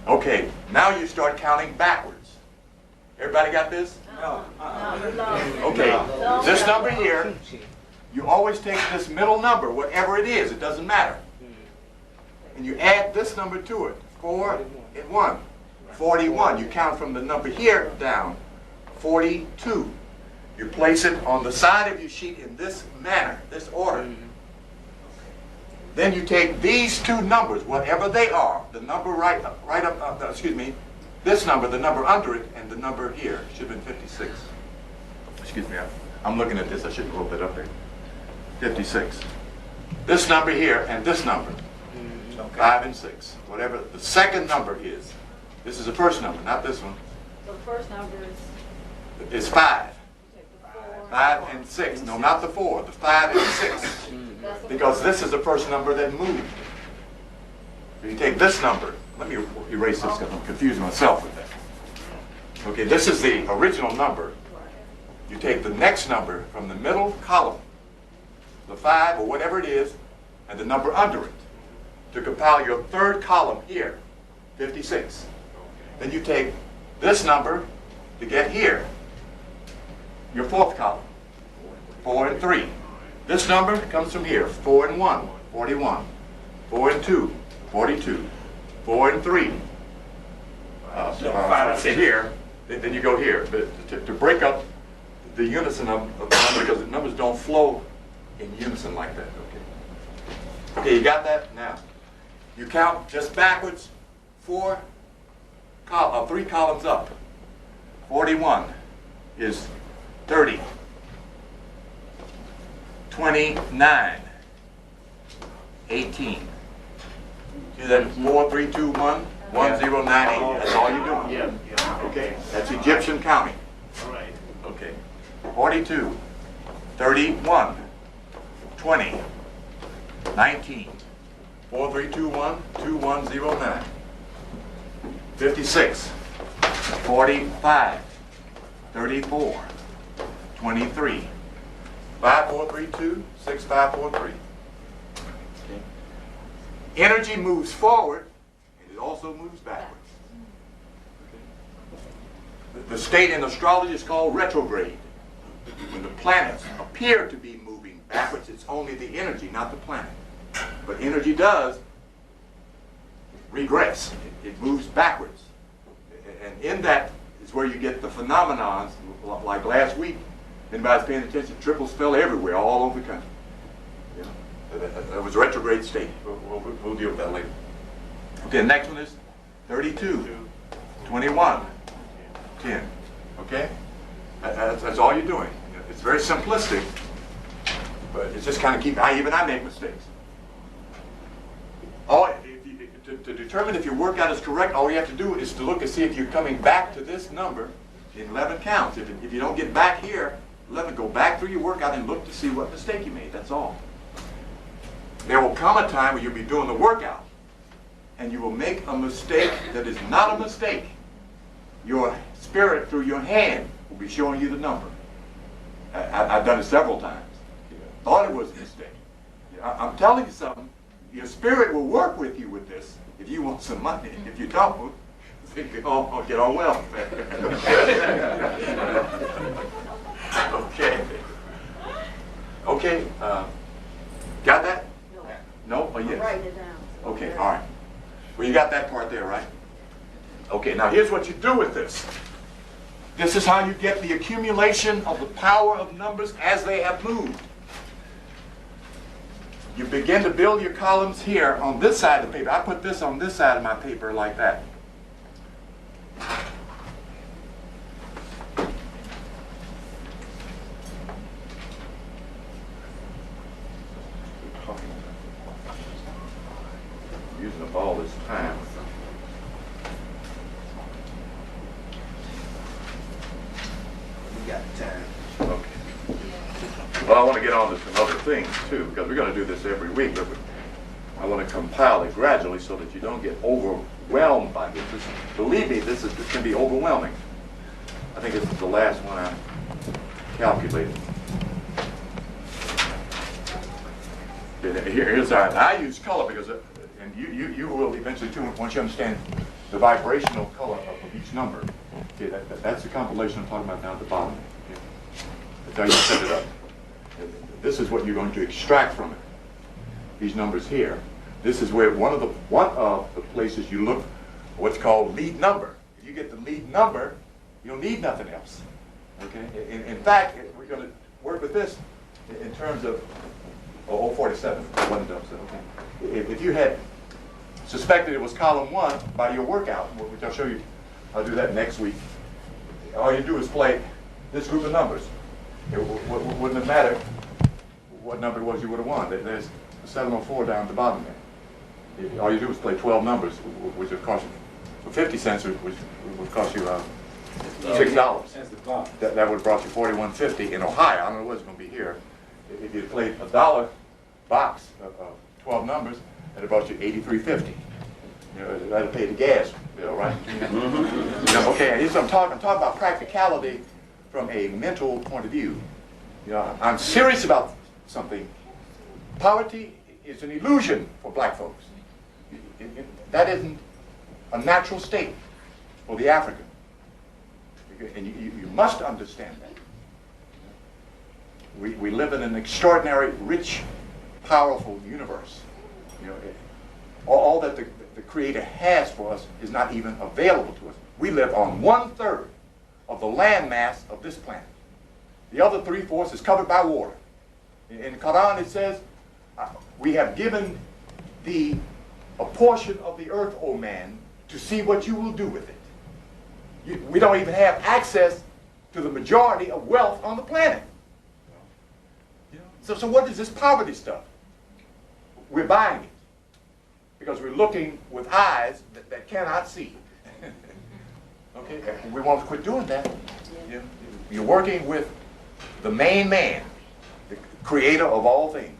Okay, now you start counting backwards. Everybody got this? No. Okay, this number here, you always take this middle number, whatever it is, it doesn't matter. And you add this number to it, 4 and 1. 41, you count from the number here down, 42. You place it on the side of your sheet in this manner, this order. Then you take these two numbers, whatever they are, the number right up, excuse me, this number, the number under it, and the number here, should have been 56. Excuse me, I'm looking at this, I should have rolled it up there. 56. This number here and this number, 5 and 6, whatever the second number is. This is the first number, not this one. The first number It's 5. 5 and 6. No, not the 4. The 5 and 6. Because this is the first number that moved. So you take this number. Let me erase this because I'm confusing myself with that. Okay, this is the original number. You take the next number from the middle column, the 5 or whatever it is, and the number under it, to compile your third column here, 56. Then you take this number to get here, your fourth column, 4 and 3. This number comes from here, 4 and 1, 41. 4 and 2, 42. 4 and 3. Here, then you go here. To break up the unison of the number, because the numbers don't flow in unison like that. Okay, you got that? Now, you count just backwards, 3 columns up. 41 is 30. 29. 18. See that? 4, 3, 2, 1, 1, 0, 9, 8. That's all you're doing. Yeah. Okay, that's Egyptian counting. All right. Okay. 42, 31, 20, 19, 4, 3, 2, 1, 2, 1, 0, 9. 56, 45, 34, 23, 5, 4, 3, 2, 6, 5, 4, 3. Energy moves forward, and it also moves backwards. The state in astrology is called retrograde. When the planets appear to be moving backwards, it's only the energy, not the planet. But energy does regress. It moves backwards. And in that is where you get the phenomenons, like last week. Anybody's paying attention, triples fell everywhere, all over the country. That was retrograde state. We'll deal with that later. Okay, the next one is 32, 21, 10. Okay? That's all you're doing. It's very simplistic, but it's just kind of even I make mistakes. To determine if your workout is correct, all you have to do is to look and see if you're coming back to this number in 11 counts. If you don't get back here, 11, go back through your workout and look to see what mistake you made. That's all. There will come a time when you'll be doing the workout and you will make a mistake that is not a mistake. Your spirit through your hand will be showing you the number. I've done it several times. Thought it was a mistake. I'm telling you something. Your spirit will work with you with this if you want some money. If you don't, get on well. Okay. Okay. Got that? No? Oh, yes. Write it down. Okay, all right. Well, you got that part there, right? Okay, now here's what you do with this. This is how you get the accumulation of the power of numbers as they have moved. You begin to build your columns here on this side of the paper. I put this on this side of my paper like that. Using up all this time. We got time. Okay. Well, I want to get on to some other things too, because we're going to do this every week, but I want to compile it gradually so that you don't get overwhelmed by this. Believe me, this can be overwhelming. I think this is the last one I calculated. Okay, here's our, I use color because, and you will eventually too, once you understand the vibrational color of each number. Okay, that's the compilation I'm talking about down at the bottom. Okay? That's how you set it up. This is what you're going to extract from it. These numbers here. This is where one of the places you look, what's called lead number. If you get the lead number, you don't need nothing else. Okay. In fact, we're going to work with this in terms of 047. Okay. If you had suspected it was column 1 by your workout, which I'll show you, I'll do that next week. All you do is play this group of numbers. It wouldn't have mattered what number it was you would have won. There's 704 down at the bottom there. All you do is play 12 numbers, which would cost you, for 50 cents, which would cost you $6. That would have brought you $41.50 in Ohio. I don't know what it's going to be here. If you played a $1 box of 12 numbers, that brought you $83.50. You know, that'll pay the gas bill, right? You know, okay, and here's what I'm talking about practicality from a mental point of view. You know, I'm serious about something. Poverty is an illusion for black folks. That isn't a natural state for the African. And you must understand that. We live in an extraordinary, rich, powerful universe. You know, all that the Creator has for us is not even available to us. We live on 1/3 of the land mass of this planet. The other 3/4 is covered by water. In the Quran it says, we have given thee a portion of the earth, O man, to see what you will do with it. We don't even have access to the majority of wealth on the planet. You know? So what is this poverty stuff? We're buying it because we're looking with eyes that cannot see. Okay, we want to quit doing that. You know? You're working with the main man, the creator of all things.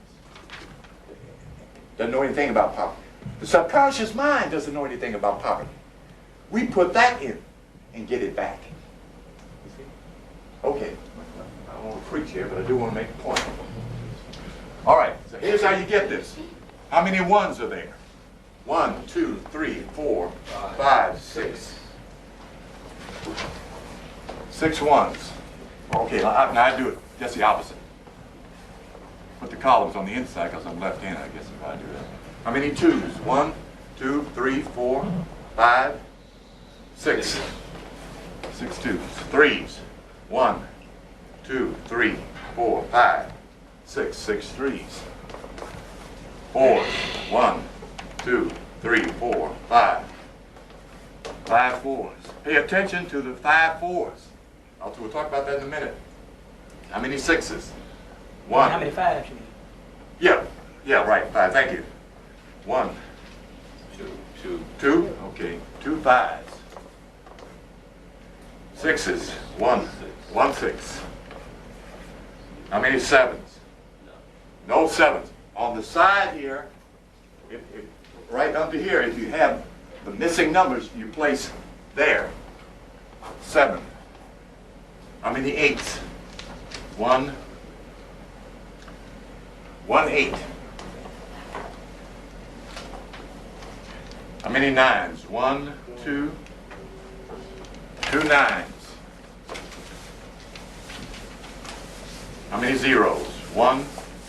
Doesn't know anything about poverty. The subconscious mind doesn't know anything about poverty. We put that in and get it back. You see? Okay, I don't want to preach here, but I do want to make a point. All right, so here's how you get this. How many ones are there? 1, 2, 3, 4, 5, 6. 6 ones. Okay, now I do it just the opposite. Put the columns on the inside because I'm left-handed, I guess, if I do that. How many 2s? 1, 2, 3, 4, 5, 6. 6 2s. 3s. 1, 2, 3, 4, 5, 6. 6 3s. 4s. 1, 2, 3, 4, 5. 5 4s. Pay attention to the 5 4s. We'll talk about that in a minute. How many 6s? 1. How many 5s you mean? Yeah, right. 5. Thank you. 1, 2. Okay. 2 5s. 6s. 1 6. How many 7s? No 7s. On the side here, right under here, if you have the missing numbers, you place there. 7. How many 8s? 1 8. How many 9s? 1 2 9s. How many 0s? 1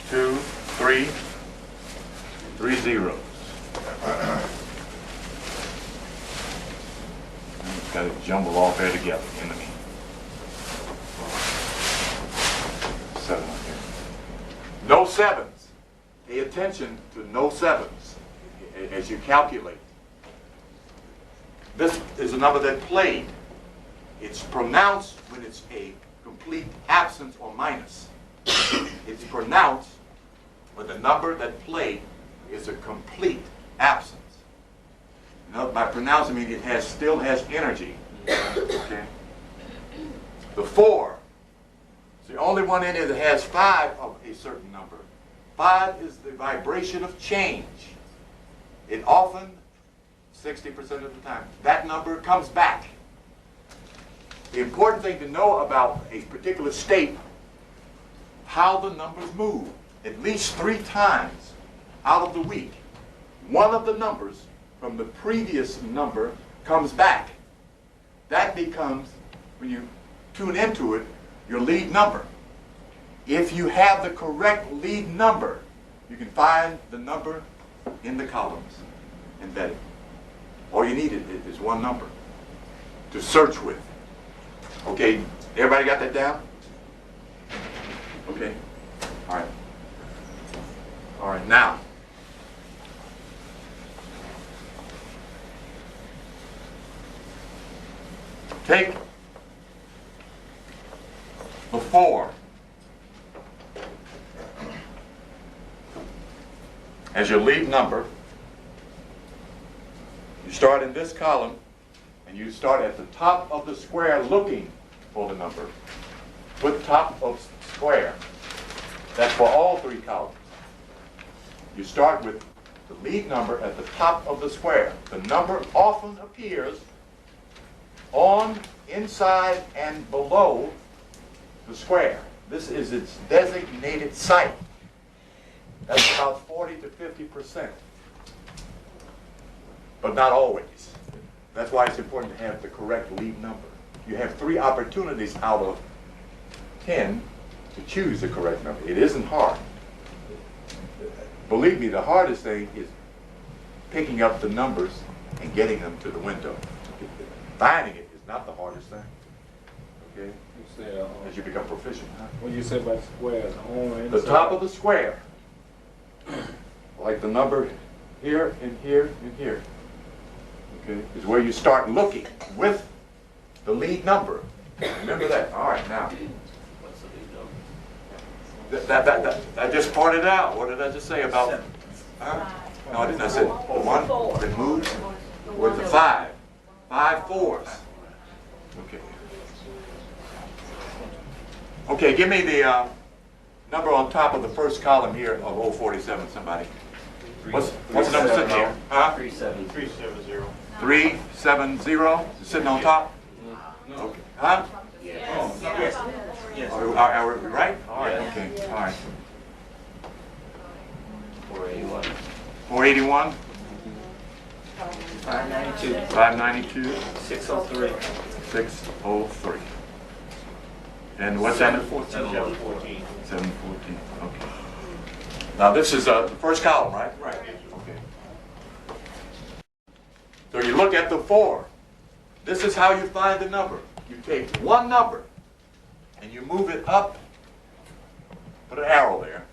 2 3 3 zeros. It's got to jumble all there together. Enemy. 7 up here. No 7s. Pay attention to no 7s as you calculate. This is a number that played. It's pronounced when it's a complete absence or minus. It's pronounced when the number that played is a complete absence. Now, by pronouncing, I mean it still has energy. Okay. The 4. It's the only one in it that has 5 of a certain number. 5 is the vibration of change. It often, 60% of the time, that number comes back. The important thing to know about a particular state, how the numbers move. At least 3 times out of the week, one of the numbers from the previous number comes back. That becomes, when you tune into it, your lead number. If you have the correct lead number, you can find the number in the columns embedded. All you need is one number to search with. Okay, everybody got that down? Okay, all right. All right, now, take the 4 as your lead number. You start in this column, and you start at the top of the square looking for the number. Put top of square. That's for all 3 columns. You start with the lead number at the top of the square. The number often appears on, inside, and below the square. This is its designated site. That's about 40 to 50%. But not always. That's why it's important to have the correct lead number. You have 3 opportunities out of 10 to choose the correct number. It isn't hard. Believe me, the hardest thing is picking up the numbers and getting them to the window. Finding it is not the hardest thing. Okay? You said, as you become proficient. Huh? when you said about squares, on The top of the square, like the number here and here and here, okay, is where you start looking with the lead number. Remember that. All right, now. What's the lead number? I just pointed out. What did I just say about? Huh? No, I didn't. I said the one that moves with the 5. 5 4s. Okay. Okay, give me the number on top of the first column here of 047, somebody. What's the number sitting here? Huh? 370. 370? Sitting on top? Okay. Huh? Yes. Yes. Are we right? All right, okay. All right. 481. 481? 592. 592? 603. 603. And what's that? 714. 714. Okay. Now this is the first column, right? Right. Okay. So you look at the 4. This is how you find the number. You take one number and you move it up. Put an arrow there.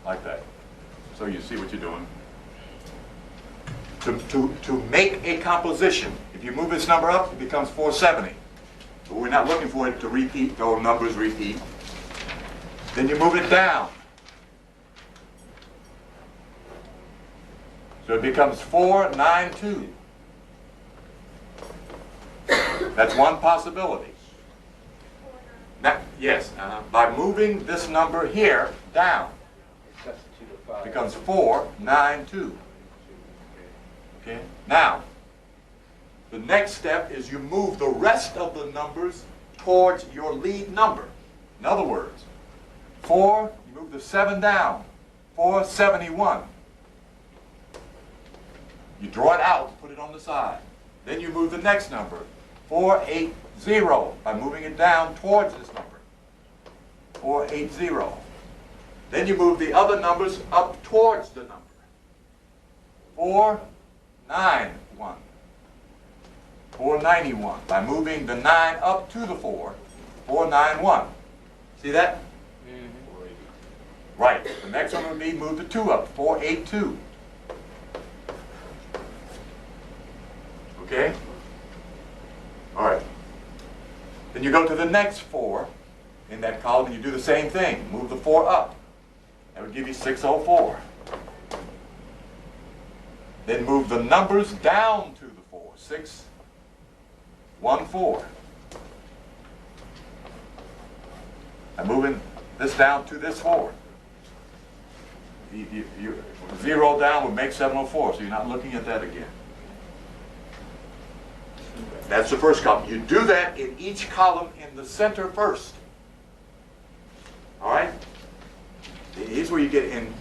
Like that. So you see what you're doing. To make a composition, if you move this number up, it becomes 470. But we're not looking for it to repeat, those numbers repeat. Then you move it down. So it becomes 492. That's one possibility. Now, yes, by moving this number here down, it becomes 492. Okay. Now, the next step is you move the rest of the numbers towards your lead number. In other words, 4, you move the 7 down, 471. You draw it out, put it on the side. Then you move the next number, 480, by moving it down towards this number, 480. Then you move the other numbers up towards the number, 491. 491, by moving the 9 up to the 4, 491. See that? Right. The next one would be move the 2 up, 482. Okay? All right. Then you go to the next 4 in that column and you do the same thing. Move the 4 up. That would give you 604. Then move the numbers down to the 4, 614. I'm moving this down to this 4. You 0 down would make 704, so you're not looking at that again. That's the first column. You do that in each column in the center first. All right? Here's where you get in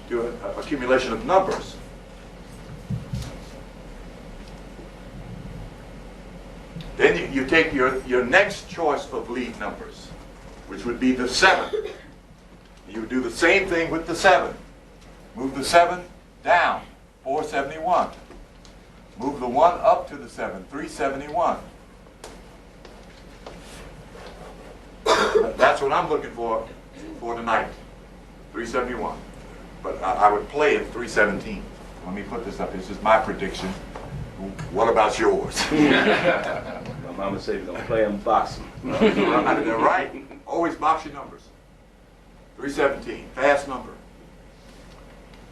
do an accumulation of numbers. Then you take your next choice of lead numbers, which would be the 7. You would do the same thing with the 7. Move the 7 down, 471. Move the 1 up to the 7, 371. That's what I'm looking for tonight, 371. But I would play at 317. Let me put this up. This is my prediction. What about yours? My mama said we're going to play them boxing. Right? Always box your numbers. 317, fast number.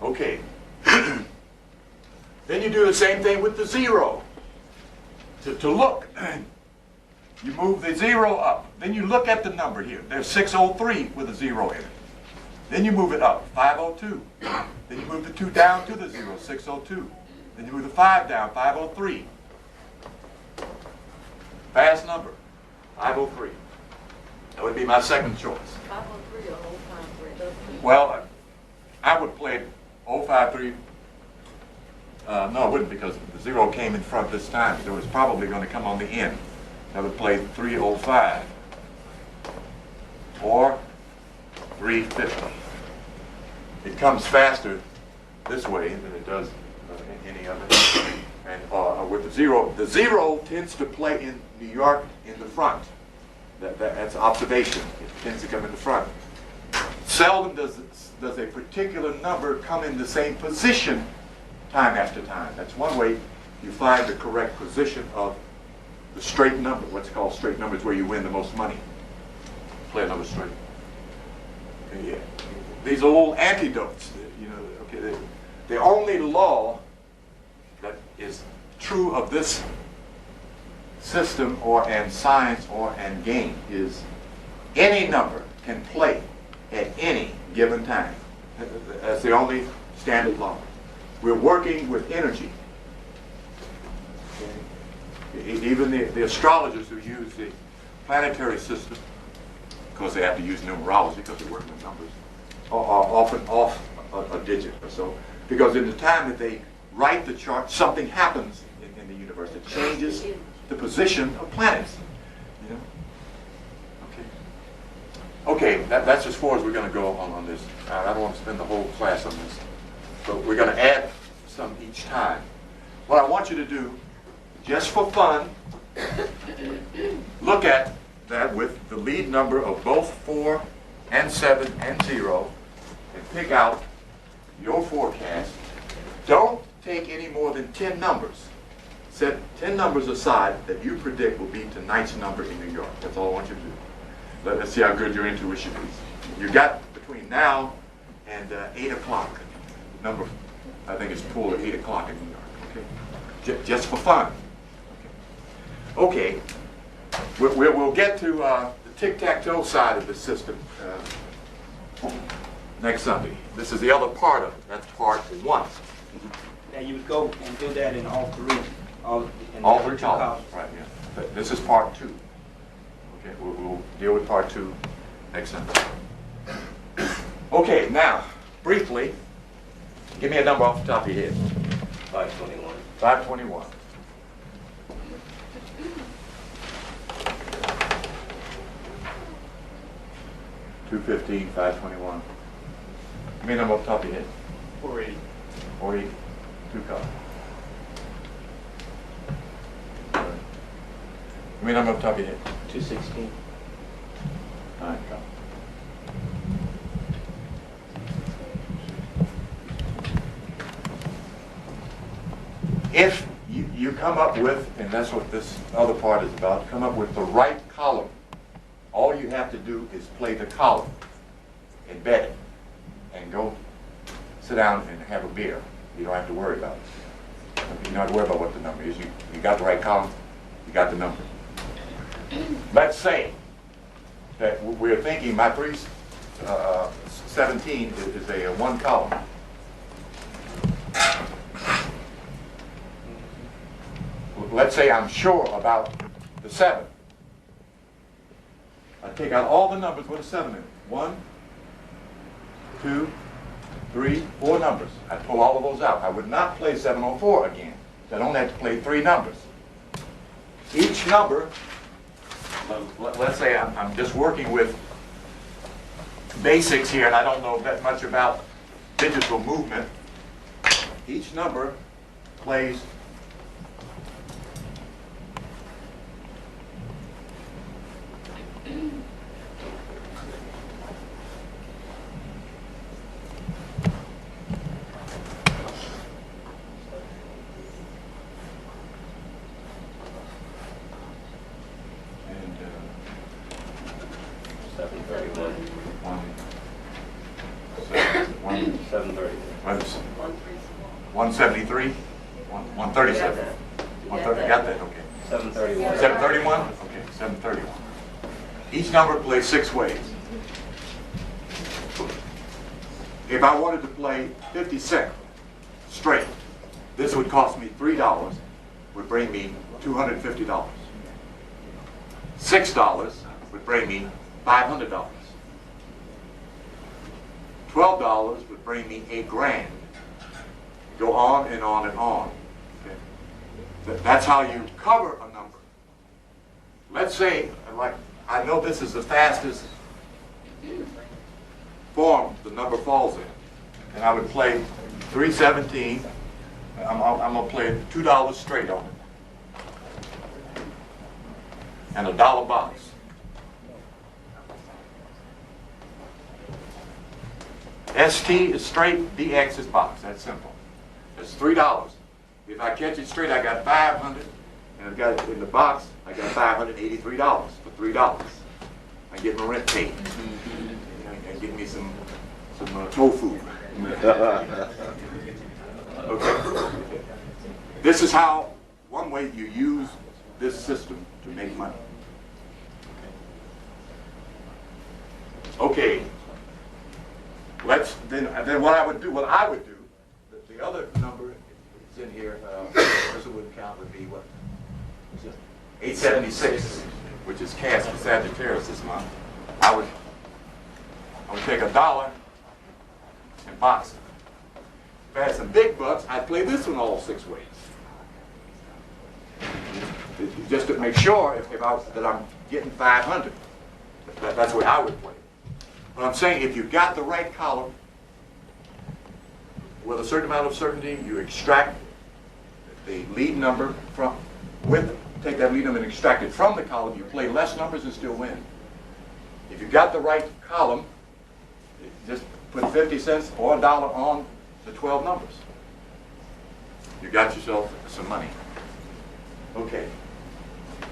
Okay. Then you do the same thing with the 0. To look, you move the 0 up. Then you look at the number here. There's 603 with a 0 in it. Then you move it up, 502. Then you move the 2 down to the 0, 602. Then you move the 5 down, 503. Fast number, 503. That would be my second choice. 503 or 053? Well, I would play 053. No, I wouldn't, because the 0 came in front this time, so it's probably going to come on the end. I would play 305 or 350. It comes faster this way than it does any other. And with the 0 tends to play in New York in the front. That's observation. It tends to come in the front. Seldom does a particular number come in the same position time after time. That's one way you find the correct position of the straight number. What's called straight numbers, where you win the most money. Play a number straight. Yeah. These are little antidotes. You know, okay. The only law that is true of this system or and science or and game is any number can play at any given time. That's the only standard law. We're working with energy. Even the astrologers who use the planetary system, because they have to use numerology because they're working with numbers, are often off a digit or so. Because in the time that they write the chart, something happens in the universe that changes the position of planets. You know? Okay, that's as far as we're going to go on this. I don't want to spend the whole class on this. But we're going to add some each time. What I want you to do, just for fun, look at that with the lead number of both 4 and 7 and 0 and pick out your forecast. Don't take any more than 10 numbers. Set 10 numbers aside that you predict will be tonight's number in New York. That's all I want you to do. Let's see how good your intuition is. You got between now and 8 o'clock. Number, I think it's pulled at 8 o'clock in New York. Okay, just for fun. Okay, we'll get to the tic-tac-toe side of the system next Sunday. This is the other part of it. That's part 1. Now you would go and do that in all three. All 3 columns. Right. Yeah. This is part 2. Okay, we'll deal with part 2 next Sunday. Okay, now briefly, give me a number off the top of your head. 521. 521. $215, 521. Give me a number off the top of your head. 480. 480. 2 columns. Give me a number off the top of your head. 216. 9 columns. If you come up with, and that's what this other part is about, come up with the right column. All you have to do is play the column, embed it, and go sit down and have a beer. You don't have to worry about it. You don't have to worry about what the number is. You got the right column, you got the number. Let's say that we're thinking my 317 is a 1 column. Let's say I'm sure about the 7. I take out all the numbers with a 7 in it. 1, 2, 3, 4 numbers. I'd pull all of those out. I would not play 704 again. I'd only have to play 3 numbers. Each number, let's say I'm just working with basics here and I don't know that much about digital movement. Each number plays $7.31. 173, 137, 130. Got that? Okay. 731. 731. Okay, 731. Each number plays 6 ways. If I wanted to play 50 cents straight, this would cost me $3. Would bring me $250. $6 would bring me $500. $12 would bring me $1,000. Go on and on and on. Okay? That's how you cover a number. Let's say, like, I know this is the fastest form the number falls in. And I would play 317. I'm going to play $2 straight on it. And a $1 box. ST is straight, DX is box. That's simple. It's $3. If I catch it straight, I got $500, and I've got it in the box. I got $583 for $3. I get my rent paid, and get me some tofu. Okay. This is how one way you use this system to make money. Okay. Then what I would do, the other number is in here, this wouldn't count, would be what? 876, which is cast for Sagittarius this month. I would take $1 and box it. If I had some big bucks, I'd play this one all 6 ways. Just to make sure that I'm getting 500. That's the way I would play. But I'm saying if you've got the right column, with a certain amount of certainty, you extract the lead number take that lead number and extract it from the column, you play less numbers and still win. If you've got the right column, just put 50 cents or $1 on the 12 numbers. You got yourself some money. Okay.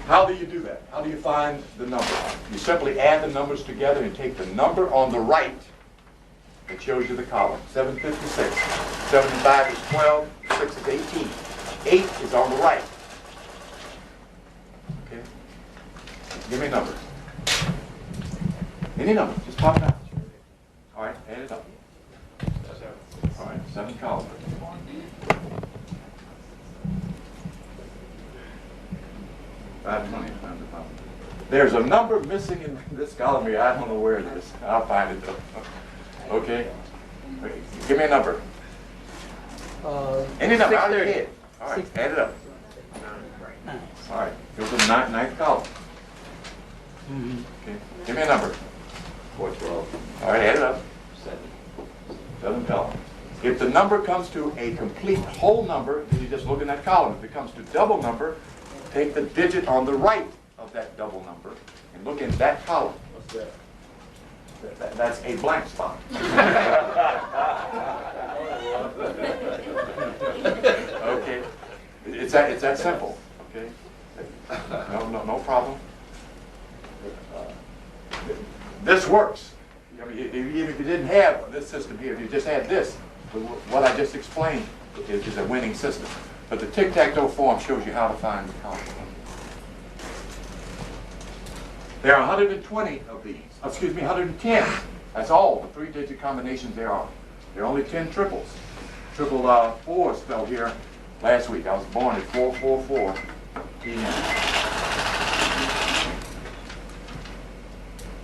How do you do that? How do you find the number? You simply add the numbers together and take the number on the right that shows you the column. 756. 75 is 12. 6 is 18. 8 is on the right. Okay? Give me a number. Any number. Just pop it out. All right, add it up. All right, 7 columns. There's a number missing in this column here. I don't know where it is. I'll find it though. Okay. Give me a number. Any number out of your head. All right, add it up. All right, go to the ninth column. Okay. Give me a number. 412. All right, add it up. 7. 7 column. If the number comes to a complete whole number, then you just look in that column. If it comes to double number, take the digit on the right of that double number and look in that column. What's that? That's a blank spot. Okay, it's that simple. Okay, no problem. This works. I mean, even if you didn't have this system here, if you just had this, what I just explained is a winning system. But the tic-tac-toe form shows you how to find the column. There are 120 of these. Excuse me, 110. That's all the 3-digit combinations there are. There are only 10 triples. Triple 4 is spelled here last week. I was born at 4:44 p.m.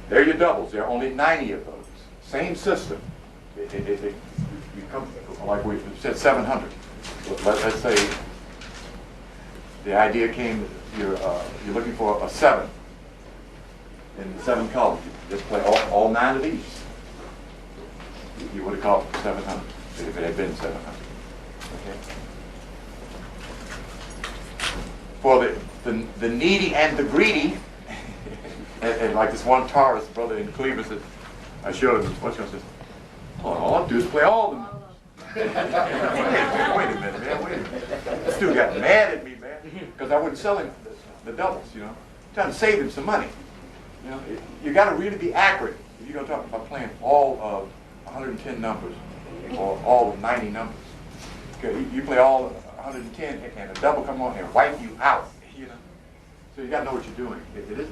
There are your doubles. There are only 90 of those. Same system. you come, like we said, 700. Let's say the idea came, you're looking for a 7 in 7 colors. You just play all 9 of these. You would have called it 700 if it had been 700. Okay. For the needy and the greedy, and like this one Taurus brother in Cleveland said, I showed him, what's going to say? Oh, all I have to do is play all of them. Wait a minute, man, wait a minute. This dude got mad at me, man, because I wouldn't sell him the doubles, you know. Trying to save him some money. You know, you got to really be accurate if you're going to talk about playing all of 110 numbers or all of 90 numbers. Okay, you play all of 110 and a double come on and wipe you out, you know. So you got to know what you're doing. The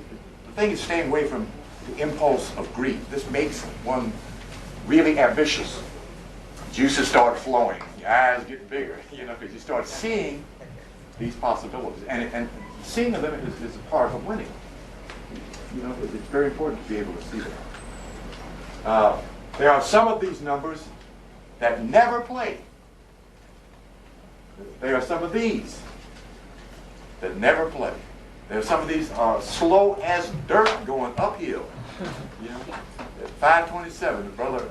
thing is staying away from the impulse of greed. This makes one really ambitious. Juices start flowing, your eyes get bigger, you know, because you start seeing these possibilities. And seeing them is a part of winning. You know, it's very important to be able to see that. There are some of these numbers that never play. There are some of these that never play. There are some of these slow as dirt going uphill. You know, at 527, the brother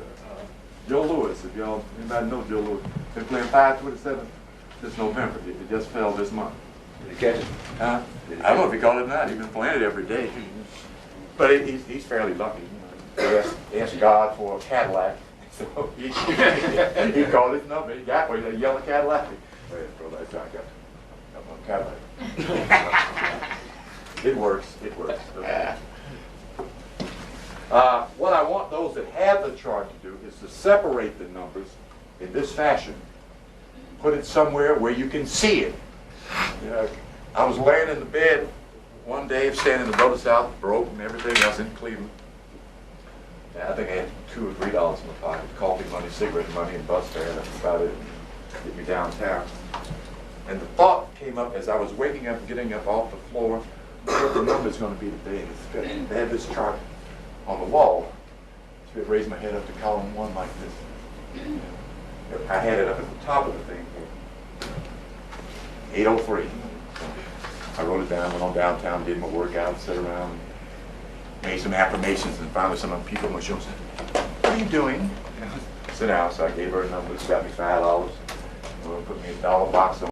Joe Lewis, if y'all anybody know Joe Lewis, been playing 527 this November. It just fell this month. Did he catch it? I don't know if he caught it or not. He's been playing it every day. But he's fairly lucky. You know. He asked God for a Cadillac, so he called his number. He got one, a yellow Cadillac. Wait, brother, I got one Cadillac. It works. It works. What I want those that have the chart to do is to separate the numbers in this fashion. Put it somewhere where you can see it. You know, I was laying in the bed one day, staying in the brother's house, broke and everything else in Cleveland. And I think I had $2 or $3 in my pocket, coffee money, cigarette money, and bus fare. That's about it. Get me downtown. And the thought came up as I was waking up, getting up off the floor, what the number's going to be today. And they had this chart on the wall. So I raised my head up to column 1 like this. I had it up at the top of the thing here. 803. I wrote it down, went on downtown, did my workout, sat around, made some affirmations, and finally some of the people on my show said, "What are you doing?" Sit down. So I gave her a number. She got me $5. Put me a $1 box on